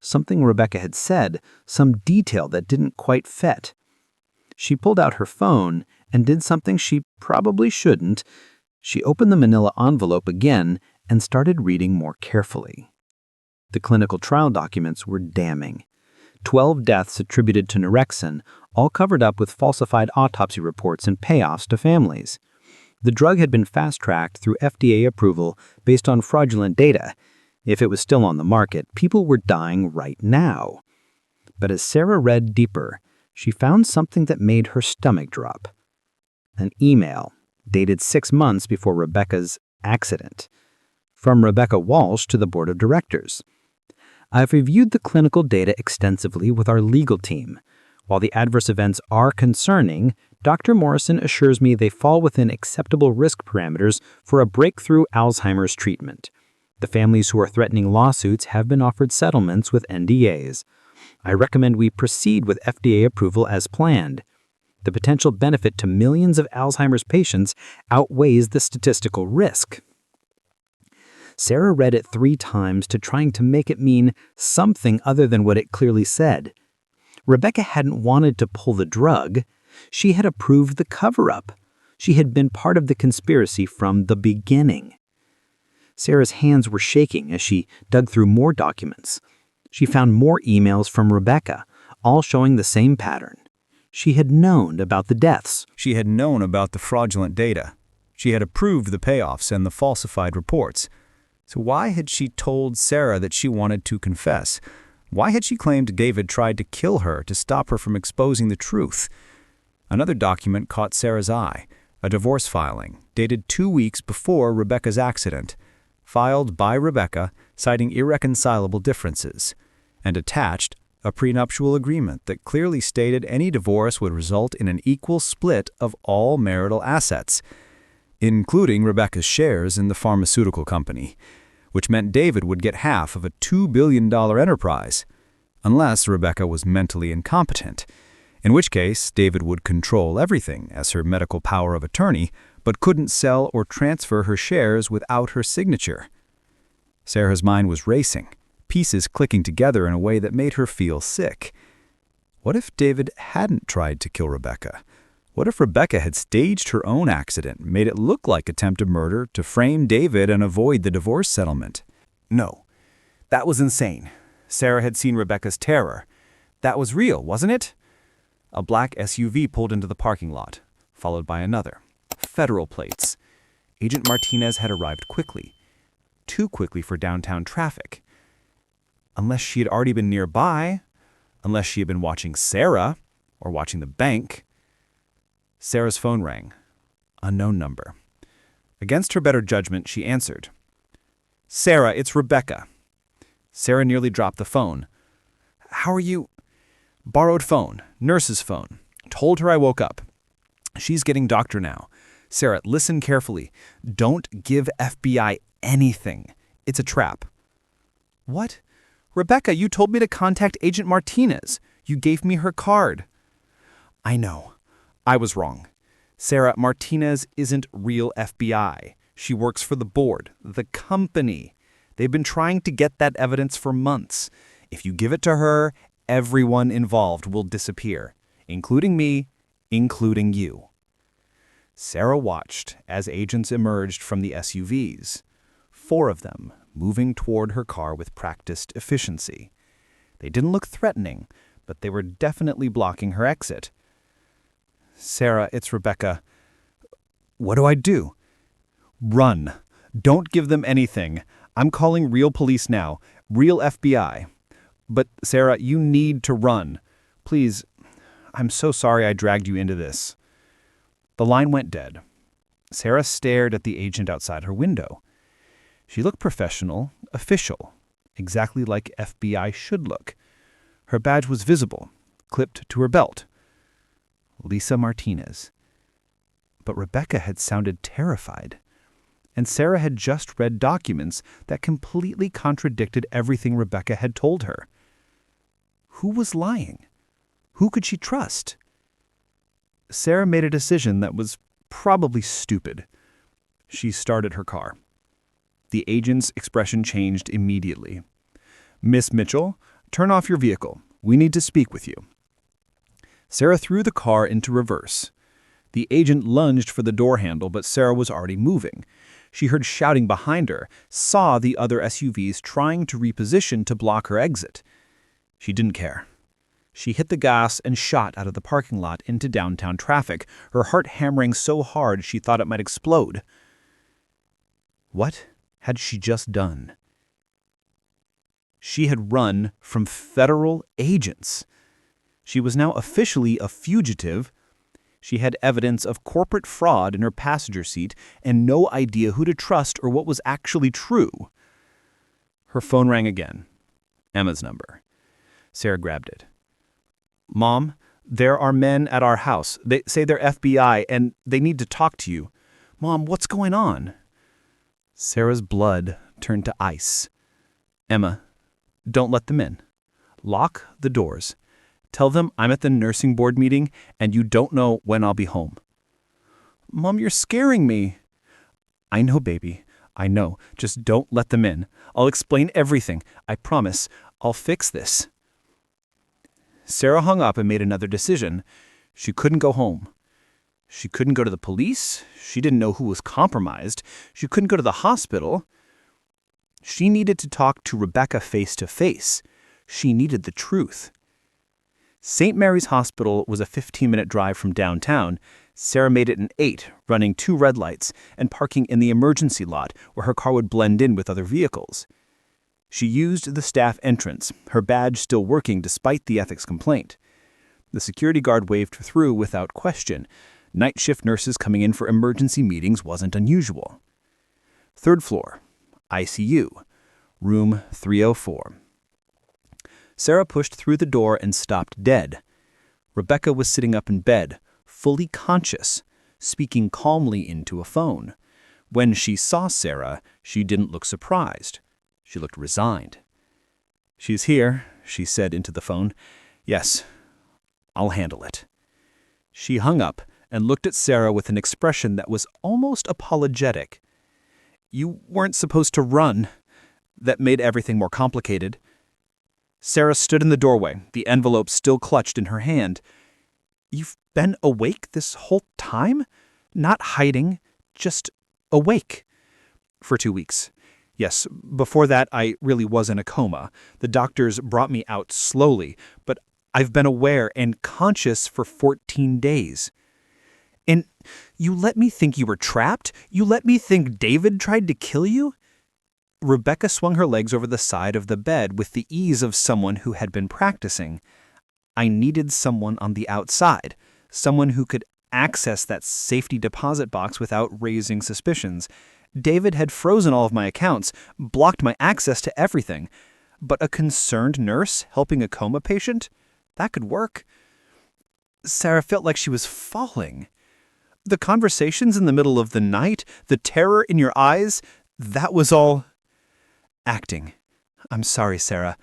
Something Rebecca had said, some detail that didn't quite fit. She pulled out her phone and did something she probably shouldn't. She opened the manila envelope again and started reading more carefully. The clinical trial documents were damning. 12 deaths attributed to Norexin, all covered up with falsified autopsy reports and payoffs to families. The drug had been fast-tracked through FDA approval based on fraudulent data. If it was still on the market, people were dying right now. But as Sarah read deeper, she found something that made her stomach drop. An email, dated 6 months before Rebecca's accident, from Rebecca Walsh to the board of directors. I've reviewed the clinical data extensively with our legal team. While the adverse events are concerning, Dr. Morrison assures me they fall within acceptable risk parameters for a breakthrough Alzheimer's treatment. The families who are threatening lawsuits have been offered settlements with NDAs. I recommend we proceed with FDA approval as planned. The potential benefit to millions of Alzheimer's patients outweighs the statistical risk. Sarah read it 3 times to trying to make it mean something other than what it clearly said. Rebecca hadn't wanted to pull the drug. She had approved the cover-up. She had been part of the conspiracy from the beginning. Sarah's hands were shaking as she dug through more documents. She found more emails from Rebecca, all showing the same pattern. She had known about the deaths. She had known about the fraudulent data. She had approved the payoffs and the falsified reports. So why had she told Sarah that she wanted to confess? Why had she claimed David tried to kill her to stop her from exposing the truth? Another document caught Sarah's eye, a divorce filing, dated 2 weeks before Rebecca's accident, filed by Rebecca, citing irreconcilable differences, and attached a prenuptial agreement that clearly stated any divorce would result in an equal split of all marital assets, including Rebecca's shares in the pharmaceutical company, which meant David would get half of a $2 billion enterprise, unless Rebecca was mentally incompetent, in which case David would control everything as her medical power of attorney, but couldn't sell or transfer her shares without her signature. Sarah's mind was racing, pieces clicking together in a way that made her feel sick. What if David hadn't tried to kill Rebecca? What if Rebecca had staged her own accident, made it look like attempted murder to frame David and avoid the divorce settlement? No, that was insane. Sarah had seen Rebecca's terror. That was real, wasn't it? A black SUV pulled into the parking lot, followed by another. Federal plates. Agent Martinez had arrived quickly. Too quickly for downtown traffic. Unless she had already been nearby, unless she had been watching Sarah or watching the bank. Sarah's phone rang. Unknown number. Against her better judgment, she answered. "Sarah, it's Rebecca." Sarah nearly dropped the phone. "How are you?" "Borrowed phone, nurse's phone. Told her I woke up. She's getting doctor now. Sarah, listen carefully. Don't give FBI anything. It's a trap." "What? Rebecca, you told me to contact Agent Martinez. You gave me her card." "I know. I was wrong. Sarah, Martinez isn't real FBI. She works for the board, the company. They've been trying to get that evidence for months. If you give it to her, everyone involved will disappear, including me, including you." Sarah watched as agents emerged from the SUVs, 4 of them moving toward her car with practiced efficiency. They didn't look threatening, but they were definitely blocking her exit. "Sarah, it's Rebecca. What do I do?" "Run. Don't give them anything. I'm calling real police now, real FBI. But Sarah, you need to run. Please, I'm so sorry I dragged you into this." The line went dead. Sarah stared at the agent outside her window. She looked professional, official, exactly like FBI should look. Her badge was visible, clipped to her belt. Lisa Martinez. But Rebecca had sounded terrified. And Sarah had just read documents that completely contradicted everything Rebecca had told her. Who was lying? Who could she trust? Sarah made a decision that was probably stupid. She started her car. The agent's expression changed immediately. "Miss Mitchell, turn off your vehicle. We need to speak with you." Sarah threw the car into reverse. The agent lunged for the door handle, but Sarah was already moving. She heard shouting behind her, saw the other SUVs trying to reposition to block her exit. She didn't care. She hit the gas and shot out of the parking lot into downtown traffic, her heart hammering so hard she thought it might explode. What had she just done? She had run from federal agents. She was now officially a fugitive. She had evidence of corporate fraud in her passenger seat and no idea who to trust or what was actually true. Her phone rang again. Emma's number. Sarah grabbed it. "Mom, there are men at our house. They say they're FBI and they need to talk to you. Mom, what's going on?" Sarah's blood turned to ice. "Emma, don't let them in. Lock the doors. Tell them I'm at the nursing board meeting and you don't know when I'll be home." "Mom, you're scaring me." "I know, baby. I know. Just don't let them in. I'll explain everything. I promise. I'll fix this." Sarah hung up and made another decision. She couldn't go home. She couldn't go to the police. She didn't know who was compromised. She couldn't go to the hospital. She needed to talk to Rebecca face to face. She needed the truth. St. Mary's Hospital was a 15-minute drive from downtown. Sarah made it in 8, running 2 red lights and parking in the emergency lot where her car would blend in with other vehicles. She used the staff entrance, her badge still working despite the ethics complaint. The security guard waved her through without question. Night shift nurses coming in for emergency meetings wasn't unusual. 3rd floor, ICU, room 304. Sarah pushed through the door and stopped dead. Rebecca was sitting up in bed, fully conscious, speaking calmly into a phone. When she saw Sarah, she didn't look surprised. She looked resigned. "She's here," she said into the phone. "Yes, I'll handle it." She hung up and looked at Sarah with an expression that was almost apologetic. "You weren't supposed to run." That made everything more complicated. Sarah stood in the doorway, the envelope still clutched in her hand. "You've been awake this whole time? Not hiding, just awake." "For 2 weeks. Yes, before that I really was in a coma. The doctors brought me out slowly, but I've been aware and conscious for 14 days. And you let me think you were trapped? You let me think David tried to kill you?" Rebecca swung her legs over the side of the bed with the ease of someone who had been practicing. "I needed someone on the outside, someone who could access that safety deposit box without raising suspicions. David had frozen all of my accounts, blocked my access to everything. But a concerned nurse helping a coma patient? That could work." Sarah felt like she was falling. The conversations in the middle of the night, the terror in your eyes, that was all acting. "I'm sorry, Sarah.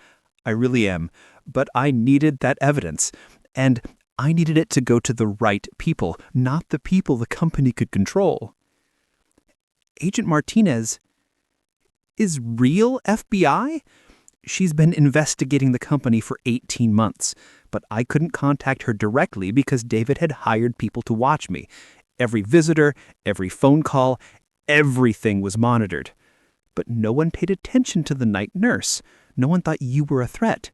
I really am. But I needed that evidence. And I needed it to go to the right people, not the people the company could control." "Agent Martinez is real FBI?" "She's been investigating the company for 18 months, but I couldn't contact her directly because David had hired people to watch me. Every visitor, every phone call, everything was monitored. But no one paid attention to the night nurse. No one thought you were a threat."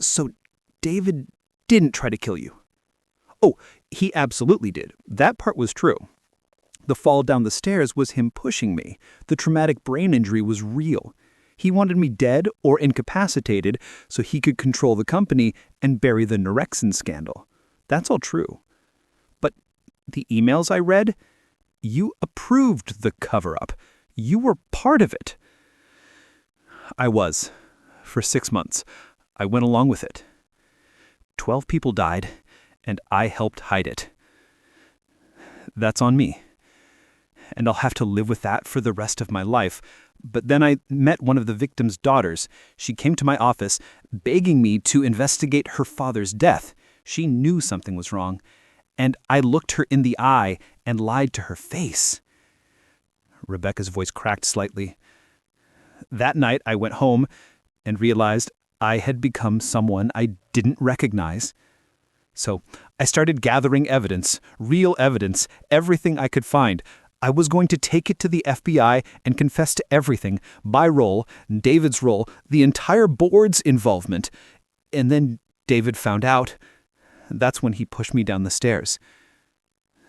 "So David didn't try to kill you?" "Oh, he absolutely did. That part was true. The fall down the stairs was him pushing me. The traumatic brain injury was real. He wanted me dead or incapacitated so he could control the company and bury the Norexin scandal. That's all true. But the emails I read, you approved the cover-up. You were part of it." "I was. For 6 months. I went along with it. 12 people died, and I helped hide it. That's on me. And I'll have to live with that for the rest of my life. But then I met one of the victim's daughters. She came to my office, begging me to investigate her father's death. She knew something was wrong. And I looked her in the eye and lied to her face." Rebecca's voice cracked slightly. "That night I went home and realized I had become someone I didn't recognize. So I started gathering evidence, real evidence, everything I could find. I was going to take it to the FBI and confess to everything, my role, David's role, the entire board's involvement. And then David found out. That's when he pushed me down the stairs."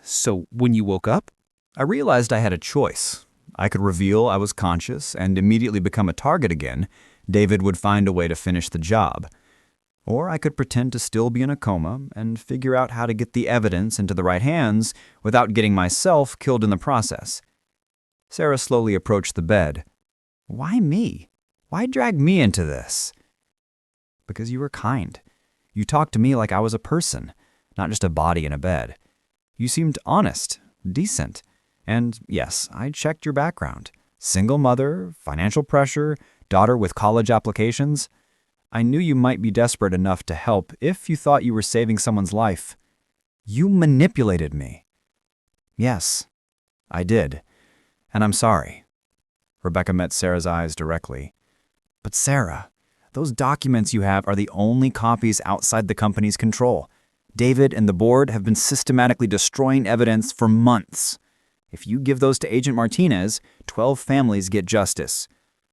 "So when you woke up?" I realized I had a choice. I could reveal I was conscious and immediately become a target again. David would find a way to finish the job. Or I could pretend to still be in a coma and figure out how to get the evidence into the right hands without getting myself killed in the process. Sarah slowly approached the bed. "Why me? Why drag me into this?" "Because you were kind. You talked to me like I was a person, not just a body in a bed. You seemed honest, decent. And yes, I checked your background. Single mother, financial pressure, daughter with college applications. I knew you might be desperate enough to help if you thought you were saving someone's life. You manipulated me." "Yes, I did. And I'm sorry." Rebecca met Sarah's eyes directly. "But Sarah, Those documents you have are the only copies outside the company's control. David and the board have been systematically destroying evidence for months. If you give those to Agent Martinez, 12 families get justice.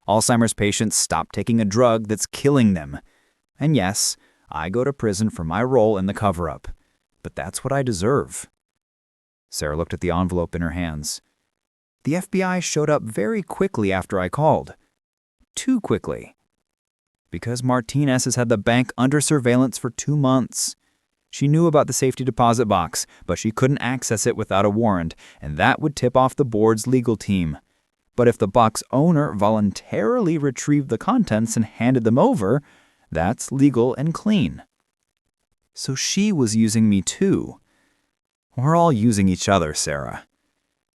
Alzheimer's patients stop taking a drug that's killing them. And yes, I go to prison for my role in the cover-up. But that's what I deserve. Sarah looked at the envelope in her hands. The FBI showed up very quickly after I called. Too quickly. Because Martinez has had the bank under surveillance for 2 months. She knew about the safety deposit box, but she couldn't access it without a warrant, and that would tip off the board's legal team. But if the box owner voluntarily retrieved the contents and handed them over, that's legal and clean. So she was using me too. We're all using each other, Sarah.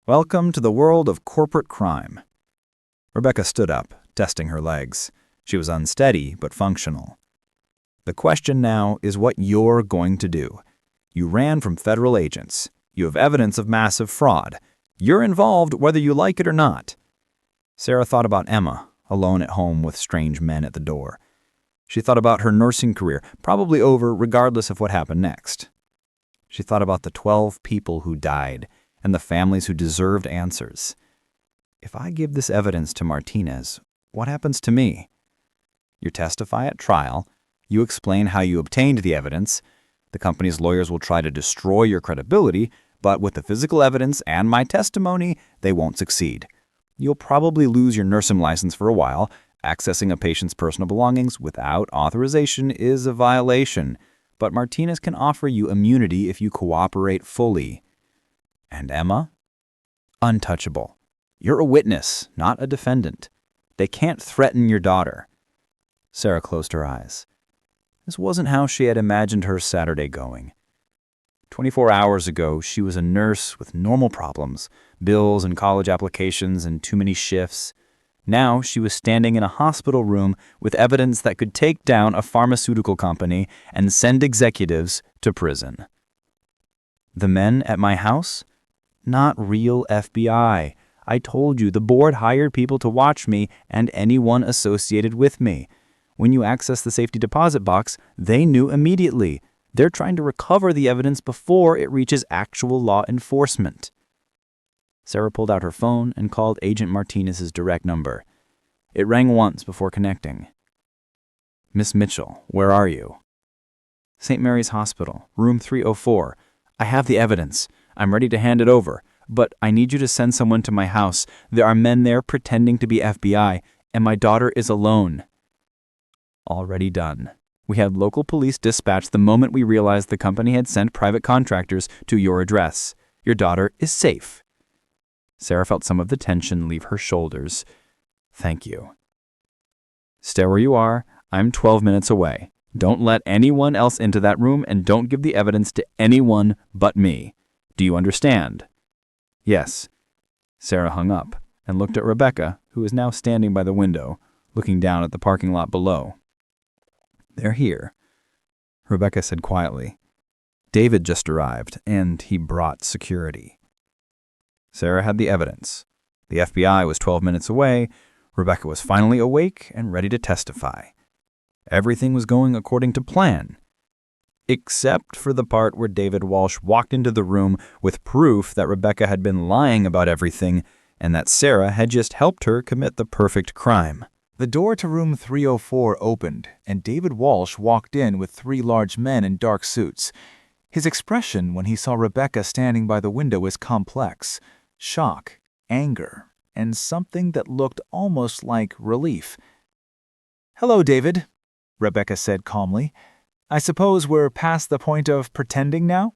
Welcome to the world of corporate crime. Rebecca stood up, testing her legs. She was unsteady but functional. The question now is what you're going to do. You ran from federal agents. You have evidence of massive fraud. You're involved whether you like it or not. Sarah thought about Emma, alone at home with strange men at the door. She thought about her nursing career, probably over regardless of what happened next. She thought about the 12 people who died and the families who deserved answers. If I give this evidence to Martinez, what happens to me? You testify at trial. You explain how you obtained the evidence. The company's lawyers will try to destroy your credibility, but with the physical evidence and my testimony, they won't succeed. You'll probably lose your nursing license for a while. Accessing a patient's personal belongings without authorization is a violation, but Martinez can offer you immunity if you cooperate fully. And Emma? Untouchable. You're a witness, not a defendant. They can't threaten your daughter. Sarah closed her eyes. This wasn't how she had imagined her Saturday going. 24 hours ago, she was a nurse with normal problems, bills and college applications and too many shifts. Now she was standing in a hospital room with evidence that could take down a pharmaceutical company and send executives to prison. The men at my house? Not real FBI. I told you the board hired people to watch me and anyone associated with me. When you access the safety deposit box, they knew immediately. They're trying to recover the evidence before it reaches actual law enforcement. Sarah pulled out her phone and called Agent Martinez's direct number. It rang once before connecting. Miss Mitchell, where are you? St. Mary's Hospital, room 304. I have the evidence. I'm ready to hand it over, but I need you to send someone to my house. There are men there pretending to be FBI, and my daughter is alone. Already done. We had local police dispatched the moment we realized the company had sent private contractors to your address. Your daughter is safe. Sarah felt some of the tension leave her shoulders. Thank you. Stay where you are. I'm 12 minutes away. Don't let anyone else into that room and don't give the evidence to anyone but me. Do you understand? Yes. Sarah hung up and looked at Rebecca, who was now standing by the window, looking down at the parking lot below. They're here, Rebecca said quietly. David just arrived, and he brought security. Sarah had the evidence. The FBI was 12 minutes away. Rebecca was finally awake and ready to testify. Everything was going according to plan, except for the part where David Walsh walked into the room with proof that Rebecca had been lying about everything and that Sarah had just helped her commit the perfect crime. The door to room 304 opened, and David Walsh walked in with 3 large men in dark suits. His expression when he saw Rebecca standing by the window was complex: shock, anger, and something that looked almost like relief. "Hello, David," Rebecca said calmly. "I suppose we're past the point of pretending now?"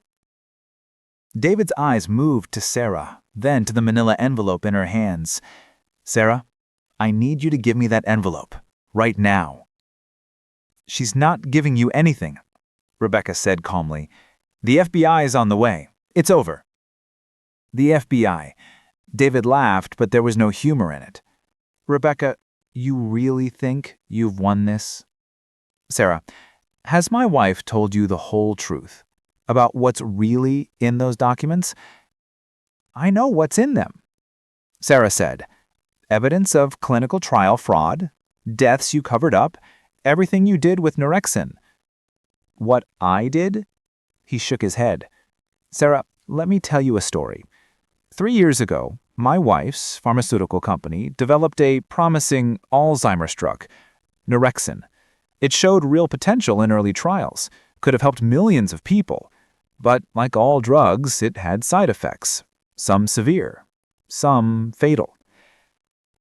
David's eyes moved to Sarah, then to the manila envelope in her hands. "Sarah, I need you to give me that envelope, right now." "She's not giving you anything," Rebecca said calmly. "The FBI is on the way. It's over." "The FBI." David laughed, but there was no humor in it. "Rebecca, you really think you've won this?" "Sarah, has my wife told you the whole truth about what's really in those documents?" "I know what's in them," Sarah said. "Evidence of clinical trial fraud, deaths you covered up, Everything you did with Norexin." "What I did?" He shook his head. "Sarah, let me tell you a story. 3 years ago, my wife's pharmaceutical company developed a promising Alzheimer's drug, Norexin. It showed real potential in early trials, could have helped millions of people. But like all drugs, it had side effects, some severe, some fatal."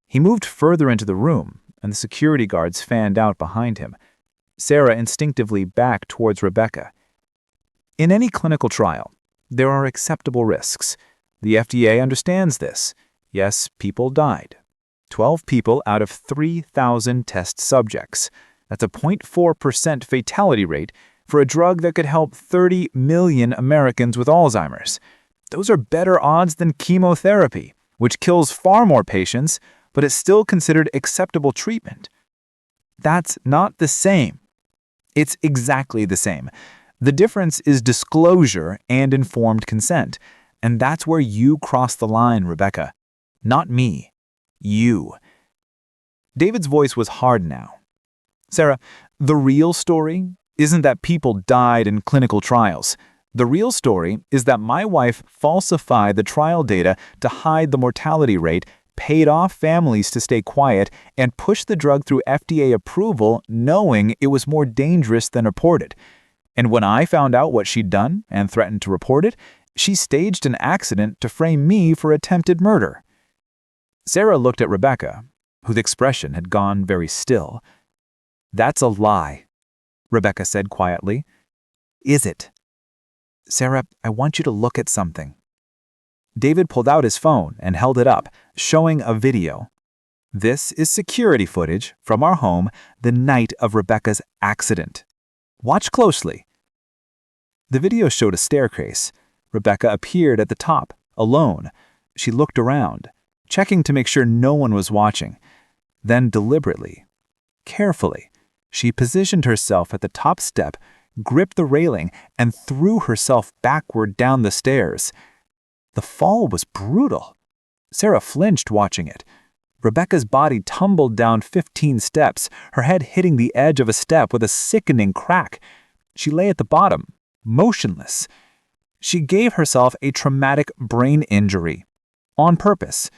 He moved further into the room, and the security guards fanned out behind him. Sarah instinctively backed towards Rebecca. "In any clinical trial, there are acceptable risks. The FDA understands this. Yes, people died. 12 people out of 3,000 test subjects. That's a 0.4% fatality rate for a drug that could help 30 million Americans with Alzheimer's. Those are better odds than chemotherapy, which kills far more patients, but is still considered acceptable treatment. That's not the same. It's exactly the same. The difference is disclosure and informed consent. And that's where you cross the line, Rebecca. Not me. You." David's voice was hard now. "Sarah, the real story isn't that people died in clinical trials. The real story is that my wife falsified the trial data to hide the mortality rate, paid off families to stay quiet, and pushed the drug through FDA approval knowing it was more dangerous than reported. And when I found out what she'd done and threatened to report it, she staged an accident to frame me for attempted murder." Sarah looked at Rebecca, whose expression had gone very still. "That's a lie," Rebecca said quietly. "Is it?" "Sarah, I want you to look at something." David pulled out his phone and held it up, showing a video. "This is security footage from our home the night of Rebecca's accident. Watch closely." The video showed a staircase. Rebecca appeared at the top, alone. She looked around, checking to make sure no one was watching. Then deliberately, carefully, she positioned herself at the top step, gripped the railing, and threw herself backward down the stairs. The fall was brutal. Sarah flinched watching it. Rebecca's body tumbled down 15 steps, her head hitting the edge of a step with a sickening crack. She lay at the bottom, motionless. She gave herself a traumatic brain injury. On purpose.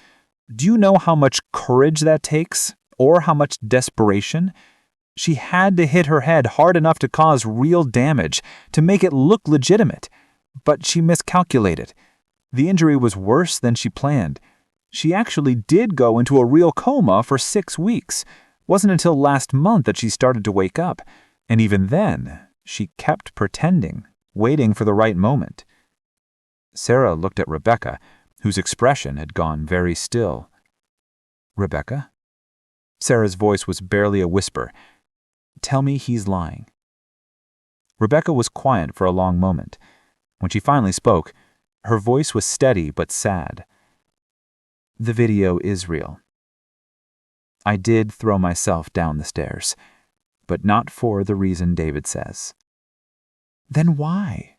Do you know how much courage that takes? Or how much desperation? She had to hit her head hard enough to cause real damage, to make it look legitimate. But she miscalculated. The injury was worse than she planned. She actually did go into a real coma for 6 weeks. Wasn't until last month that she started to wake up. And even then, she kept pretending, waiting for the right moment. Sarah looked at Rebecca, whose expression had gone very still. "Rebecca?" Sarah's voice was barely a whisper. "Tell me he's lying." Rebecca was quiet for a long moment. When she finally spoke, her voice was steady but sad. "The video is real. I did throw myself down the stairs, but not for the reason David says." "Then why?"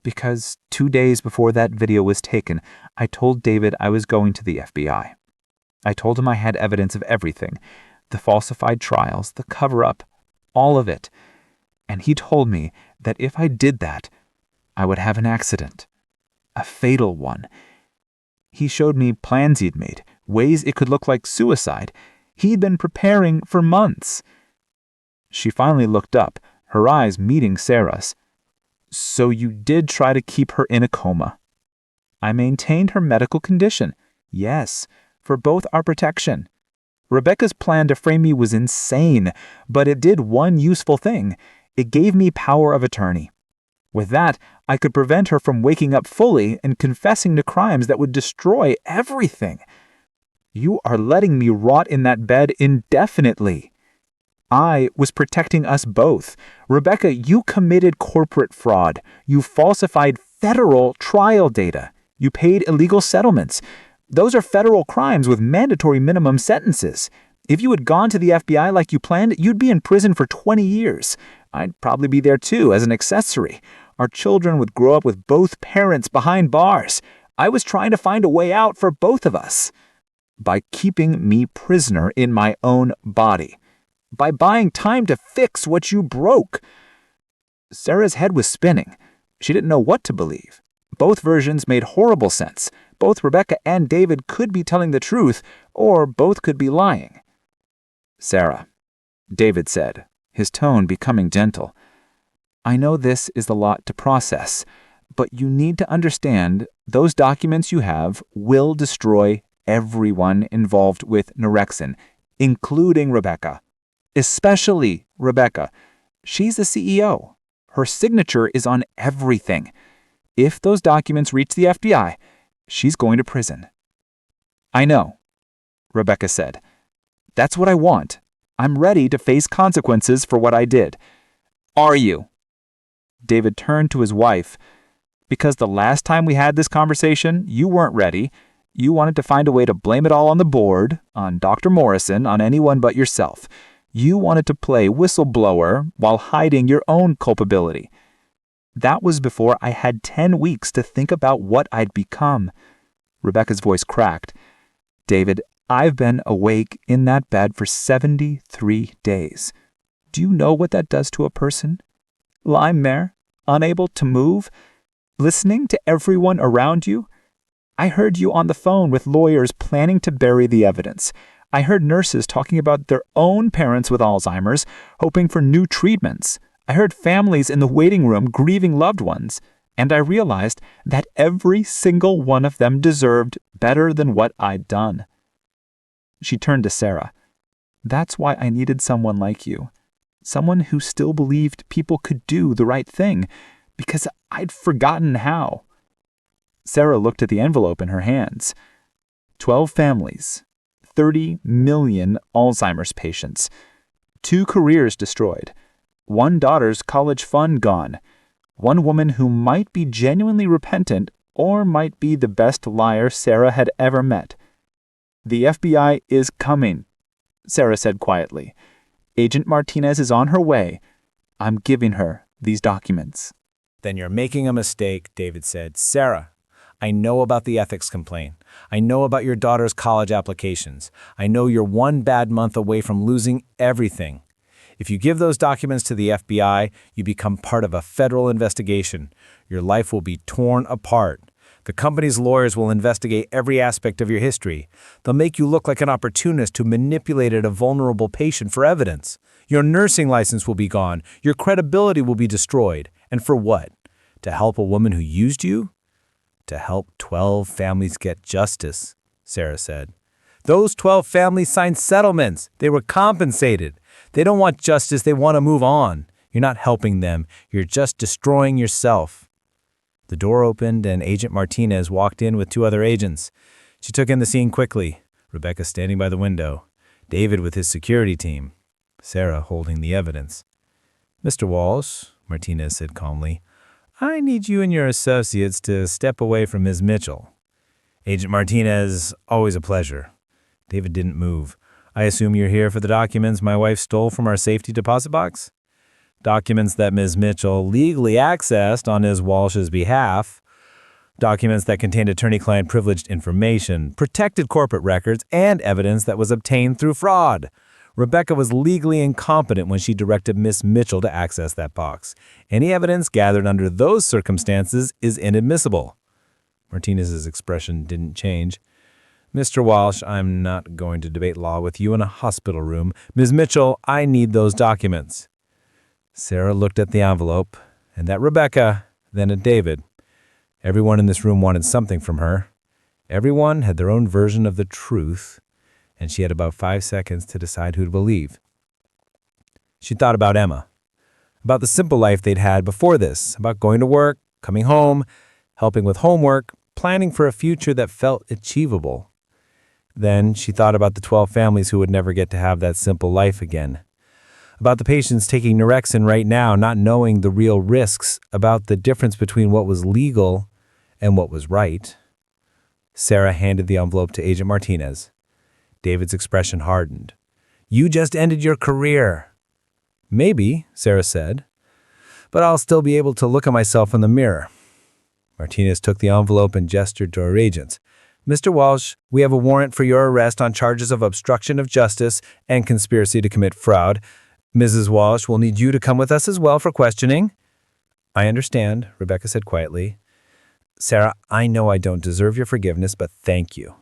"Because 2 days before that video was taken, I told David I was going to the FBI. I told him I had evidence of everything, the falsified trials, the cover-up, all of it. And he told me that if I did that, I would have an accident, a fatal one. He showed me plans he'd made, ways it could look like suicide. He'd been preparing for months." She finally looked up, her eyes meeting Sarah's. "So you did try to keep her in a coma?" "I maintained her medical condition. Yes, for both our protection. Rebecca's plan to frame me was insane, but it did one useful thing. It gave me power of attorney. With that, I could prevent her from waking up fully and confessing to crimes that would destroy everything. You are letting me rot in that bed indefinitely. I was protecting us both. Rebecca, you committed corporate fraud. You falsified federal trial data. You paid illegal settlements. Those are federal crimes with mandatory minimum sentences. If you had gone to the FBI like you planned, you'd be in prison for 20 years. I'd probably be there too, as an accessory. Our children would grow up with both parents behind bars. I was trying to find a way out for both of us by keeping me prisoner in my own body. by buying time to fix what you broke. Sarah's head was spinning. She didn't know what to believe. Both versions made horrible sense. Both Rebecca and David could be telling the truth, or both could be lying. "Sarah," David said, his tone becoming gentle, "I know this is a lot to process, but you need to understand those documents you have will destroy everyone involved with Norexin, including Rebecca. Especially Rebecca. She's the CEO. Her signature is on everything. If those documents reach the FBI, she's going to prison." "I know," Rebecca said. "That's what I want. I'm ready to face consequences for what I did." "Are you?" David turned to his wife. "Because the last time we had this conversation, you weren't ready. You wanted to find a way to blame it all on the board, on Dr. Morrison, on anyone but yourself. You wanted to play whistleblower while hiding your own culpability. That was before I had 10 weeks to think about what I'd become." Rebecca's voice cracked. "David, I've been awake in that bed for 73 days. Do you know what that does to a person? Lying there, unable to move, listening to everyone around you. I heard you on the phone with lawyers planning to bury the evidence. I heard nurses talking about their own parents with Alzheimer's, hoping for new treatments. I heard families in the waiting room grieving loved ones. And I realized that every single one of them deserved better than what I'd done." She turned to Sarah. "That's why I needed someone like you. Someone who still believed people could do the right thing, because I'd forgotten how." Sarah looked at the envelope in her hands. 12 families, 30 million Alzheimer's patients, 2 careers destroyed, 1 daughter's college fund gone, 1 woman who might be genuinely repentant or might be the best liar Sarah had ever met. "The FBI is coming," Sarah said quietly. "Agent Martinez is on her way. I'm giving her these documents." "Then you're making a mistake," David said. "Sarah, I know about the ethics complaint. I know about your daughter's college applications. I know you're 1 bad month away from losing everything. If you give those documents to the FBI, you become part of a federal investigation. Your life will be torn apart. The company's lawyers will investigate every aspect of your history. They'll make you look like an opportunist who manipulated a vulnerable patient for evidence. Your nursing license will be gone. Your credibility will be destroyed. And for what? To help a woman who used you? To help 12 families get justice," Sarah said. "Those 12 families signed settlements. They were compensated. They don't want justice. They want to move on. You're not helping them. You're just destroying yourself." The door opened and Agent Martinez walked in with 2 other agents. She took in the scene quickly, Rebecca standing by the window, David with his security team, Sarah holding the evidence. "Mr. Walsh," Martinez said calmly, "I need you and your associates to step away from Ms. Mitchell." "Agent Martinez, always a pleasure." David didn't move. "I assume you're here for the documents my wife stole from our safety deposit box?" "Documents that Ms. Mitchell legally accessed on Ms. Walsh's behalf. Documents that contained attorney-client privileged information, protected corporate records, and evidence that was obtained through fraud. Rebecca was legally incompetent when she directed Miss Mitchell to access that box. Any evidence gathered under those circumstances is inadmissible." Martinez's expression didn't change. "Mr. Walsh, I'm not going to debate law with you in a hospital room. Ms. Mitchell, I need those documents." Sarah looked at the envelope, and at Rebecca, then at David. Everyone in this room wanted something from her. Everyone had their own version of the truth, and she had about 5 seconds to decide who to believe. She thought about Emma, about the simple life they'd had before this, about going to work, coming home, helping with homework, planning for a future that felt achievable. Then she thought about the 12 families who would never get to have that simple life again. About the patients taking Norexin right now, not knowing the real risks, about the difference between what was legal and what was right. Sarah handed the envelope to Agent Martinez. David's expression hardened. "You just ended your career." "Maybe," Sarah said, "but I'll still be able to look at myself in the mirror." Martinez took the envelope and gestured to her agents. Mr. Walsh, we have a warrant for your arrest on charges of obstruction of justice and conspiracy to commit fraud. Mrs. Walsh will need you to come with us as well for questioning. I understand, Rebecca said quietly. Sarah, I know I don't deserve your forgiveness, but thank you.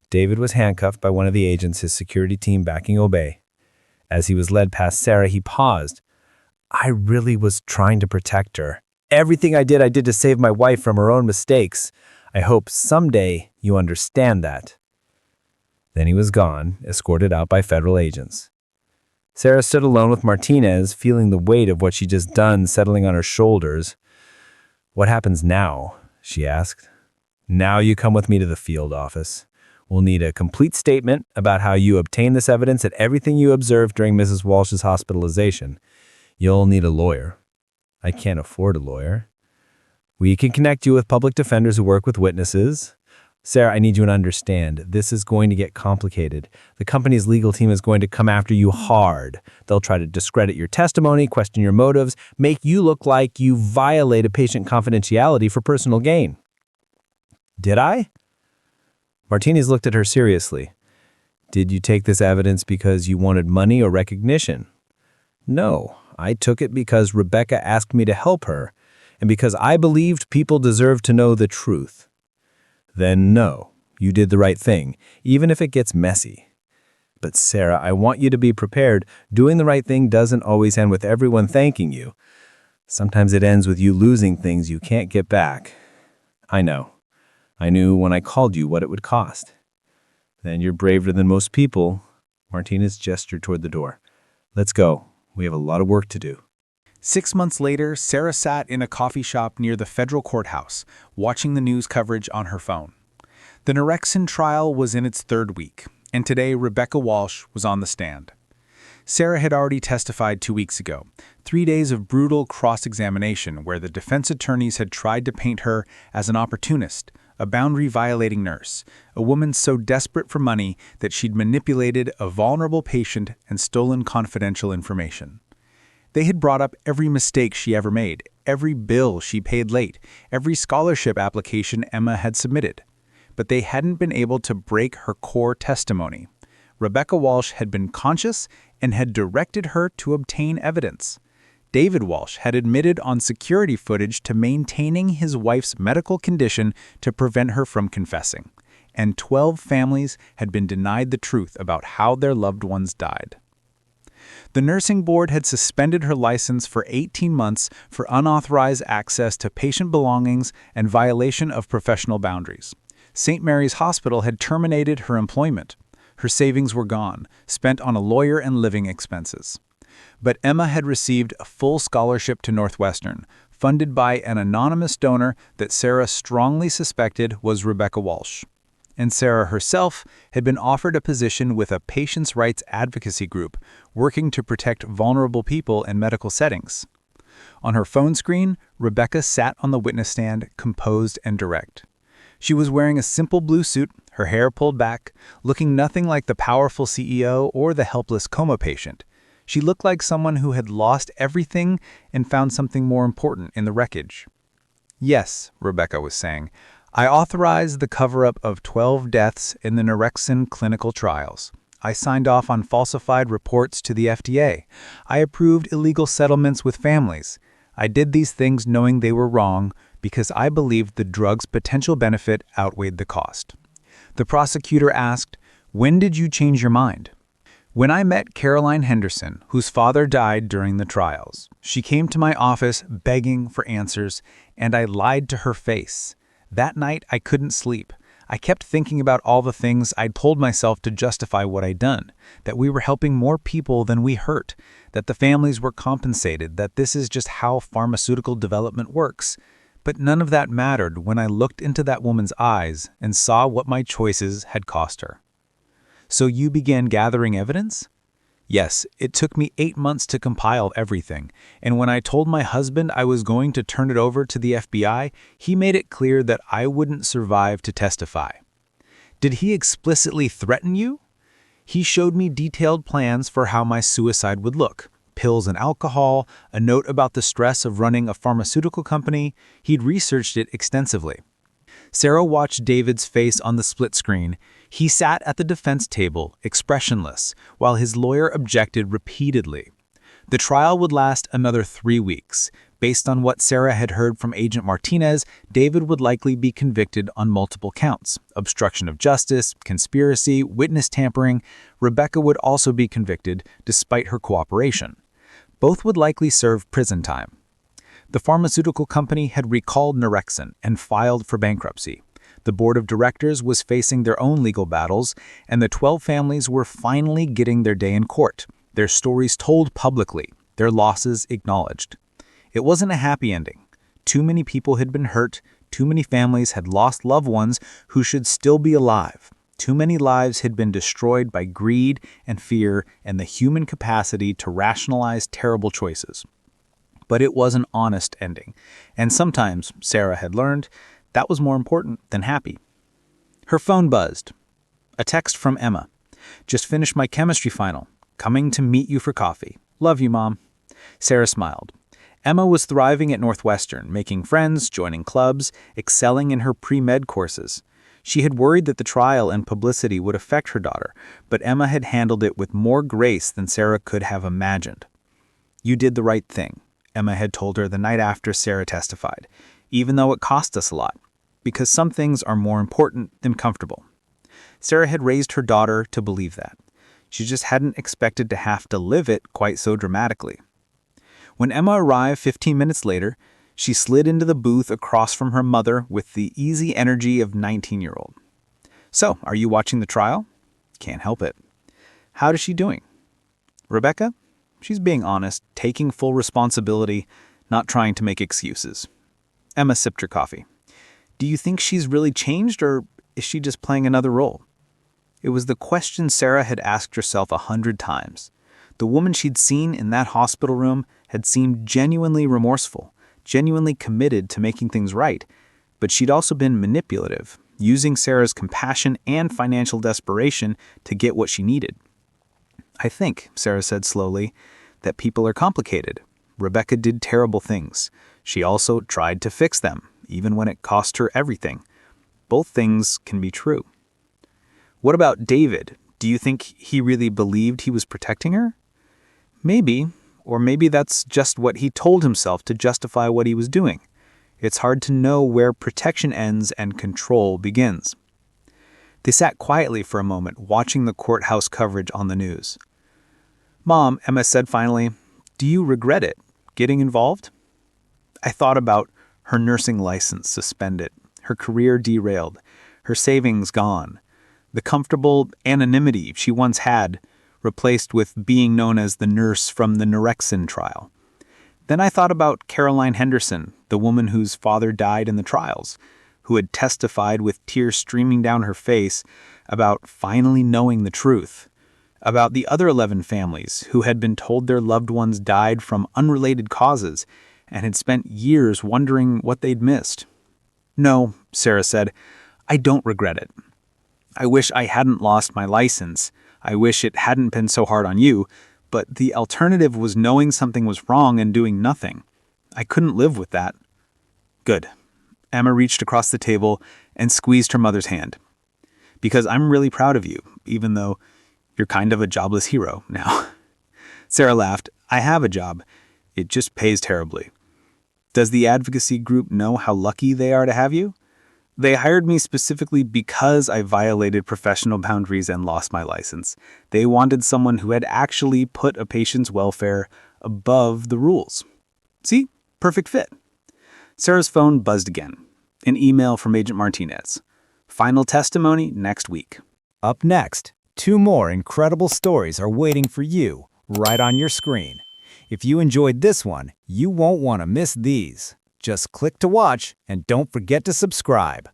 David was handcuffed by one of the agents, his security team backing Obey. As he was led past Sarah, he paused. I really was trying to protect her. Everything I did to save my wife from her own mistakes. I hope someday you understand that. Then he was gone, escorted out by federal agents. Sarah stood alone with Martinez, feeling the weight of what she'd just done settling on her shoulders. What happens now? She asked. Now you come with me to the field office. We'll need a complete statement about how you obtained this evidence and everything you observed during Mrs. Walsh's hospitalization. You'll need a lawyer. I can't afford a lawyer. We can connect you with public defenders who work with witnesses. Sarah, I need you to understand, this is going to get complicated. The company's legal team is going to come after you hard. They'll try to discredit your testimony, question your motives, make you look like you violated patient confidentiality for personal gain. Did I? Martinez looked at her seriously. Did you take this evidence because you wanted money or recognition? No, I took it because Rebecca asked me to help her, and because I believed people deserved to know the truth. Then no, you did the right thing, even if it gets messy. But Sarah, I want you to be prepared. Doing the right thing doesn't always end with everyone thanking you. Sometimes it ends with you losing things you can't get back. I know. I knew when I called you what it would cost. Then you're braver than most people. Martinez gestured toward the door. Let's go. We have a lot of work to do. 6 months later, Sarah sat in a coffee shop near the federal courthouse, watching the news coverage on her phone. The Norexin trial was in its 3rd week, and today Rebecca Walsh was on the stand. Sarah had already testified 2 weeks ago, 3 days of brutal cross-examination where the defense attorneys had tried to paint her as an opportunist, a boundary-violating nurse, a woman so desperate for money that she'd manipulated a vulnerable patient and stolen confidential information. They had brought up every mistake she ever made, every bill she paid late, every scholarship application Emma had submitted. But they hadn't been able to break her core testimony. Rebecca Walsh had been conscious and had directed her to obtain evidence. David Walsh had admitted on security footage to maintaining his wife's medical condition to prevent her from confessing. And 12 families had been denied the truth about how their loved ones died. The nursing board had suspended her license for 18 months for unauthorized access to patient belongings and violation of professional boundaries. St. Mary's Hospital had terminated her employment. Her savings were gone, spent on a lawyer and living expenses. But Emma had received a full scholarship to Northwestern, funded by an anonymous donor that Sarah strongly suspected was Rebecca Walsh. And Sarah herself had been offered a position with a patients' rights advocacy group working to protect vulnerable people in medical settings. On her phone screen, Rebecca sat on the witness stand, composed and direct. She was wearing a simple blue suit, her hair pulled back, looking nothing like the powerful CEO or the helpless coma patient. She looked like someone who had lost everything and found something more important in the wreckage. Yes, Rebecca was saying, I authorized the cover-up of 12 deaths in the Norexin clinical trials. I signed off on falsified reports to the FDA. I approved illegal settlements with families. I did these things knowing they were wrong because I believed the drug's potential benefit outweighed the cost. The prosecutor asked, "When did you change your mind?" When I met Caroline Henderson, whose father died during the trials. She came to my office begging for answers, and I lied to her face. That night, I couldn't sleep. I kept thinking about all the things I'd told myself to justify what I'd done, that we were helping more people than we hurt, that the families were compensated, that this is just how pharmaceutical development works. But none of that mattered when I looked into that woman's eyes and saw what my choices had cost her. So you began gathering evidence? Yes, it took me 8 months to compile everything, and when I told my husband I was going to turn it over to the FBI, he made it clear that I wouldn't survive to testify. Did he explicitly threaten you? He showed me detailed plans for how my suicide would look. Pills and alcohol, a note about the stress of running a pharmaceutical company. He'd researched it extensively. Sarah watched David's face on the split screen. He sat at the defense table, expressionless, while his lawyer objected repeatedly. The trial would last another 3 weeks. Based on what Sarah had heard from Agent Martinez, David would likely be convicted on multiple counts: obstruction of justice, conspiracy, witness tampering. Rebecca would also be convicted, despite her cooperation. Both would likely serve prison time. The pharmaceutical company had recalled Norexin and filed for bankruptcy. The board of directors was facing their own legal battles, and the 12 families were finally getting their day in court, their stories told publicly, their losses acknowledged. It wasn't a happy ending. Too many people had been hurt, too many families had lost loved ones who should still be alive. Too many lives had been destroyed by greed and fear and the human capacity to rationalize terrible choices. But it was an honest ending, and sometimes, Sarah had learned, that was more important than happy. Her phone buzzed. A text from Emma. "Just finished my chemistry final. Coming to meet you for coffee. Love you, Mom." Sarah smiled. Emma was thriving at Northwestern, making friends, joining clubs, excelling in her pre-med courses. She had worried that the trial and publicity would affect her daughter, but Emma had handled it with more grace than Sarah could have imagined. "You did the right thing," Emma had told her the night after Sarah testified, "even though it cost us a lot, because some things are more important than comfortable." Sarah had raised her daughter to believe that. She just hadn't expected to have to live it quite so dramatically. When Emma arrived 15 minutes later, she slid into the booth across from her mother with the easy energy of 19-year-old. "So, are you watching the trial?" "Can't help it." "How is she doing?" "Rebecca? She's being honest, taking full responsibility, not trying to make excuses." Emma sipped her coffee. "Do you think she's really changed, or is she just playing another role?" It was the question Sarah had asked herself 100 times. The woman she'd seen in that hospital room had seemed genuinely remorseful, genuinely committed to making things right, but she'd also been manipulative, using Sarah's compassion and financial desperation to get what she needed. "I think," Sarah said slowly, "that people are complicated. Rebecca did terrible things. She also tried to fix them, even when it cost her everything. Both things can be true." "What about David? Do you think he really believed he was protecting her?" "Maybe, or maybe that's just what he told himself to justify what he was doing. It's hard to know where protection ends and control begins." They sat quietly for a moment, watching the courthouse coverage on the news. "Mom," Emma said finally, "do you regret it, getting involved?" "I thought about her nursing license suspended, her career derailed, her savings gone, the comfortable anonymity she once had replaced with being known as the nurse from the Norexin trial. Then I thought about Caroline Henderson, the woman whose father died in the trials, who had testified with tears streaming down her face about finally knowing the truth, about the other 11 families who had been told their loved ones died from unrelated causes and had spent years wondering what they'd missed. "No," Sarah said, "I don't regret it. I wish I hadn't lost my license. I wish it hadn't been so hard on you, but the alternative was knowing something was wrong and doing nothing. I couldn't live with that." "Good." Emma reached across the table and squeezed her mother's hand. "Because I'm really proud of you, even though you're kind of a jobless hero now." Sarah laughed. "I have a job. It just pays terribly." "Does the advocacy group know how lucky they are to have you?" "They hired me specifically because I violated professional boundaries and lost my license. They wanted someone who had actually put a patient's welfare above the rules." "See? Perfect fit." Sarah's phone buzzed again. An email from Agent Martinez. "Final testimony next week." Up next, 2 more incredible stories are waiting for you right on your screen. If you enjoyed this one, you won't want to miss these. Just click to watch and don't forget to subscribe.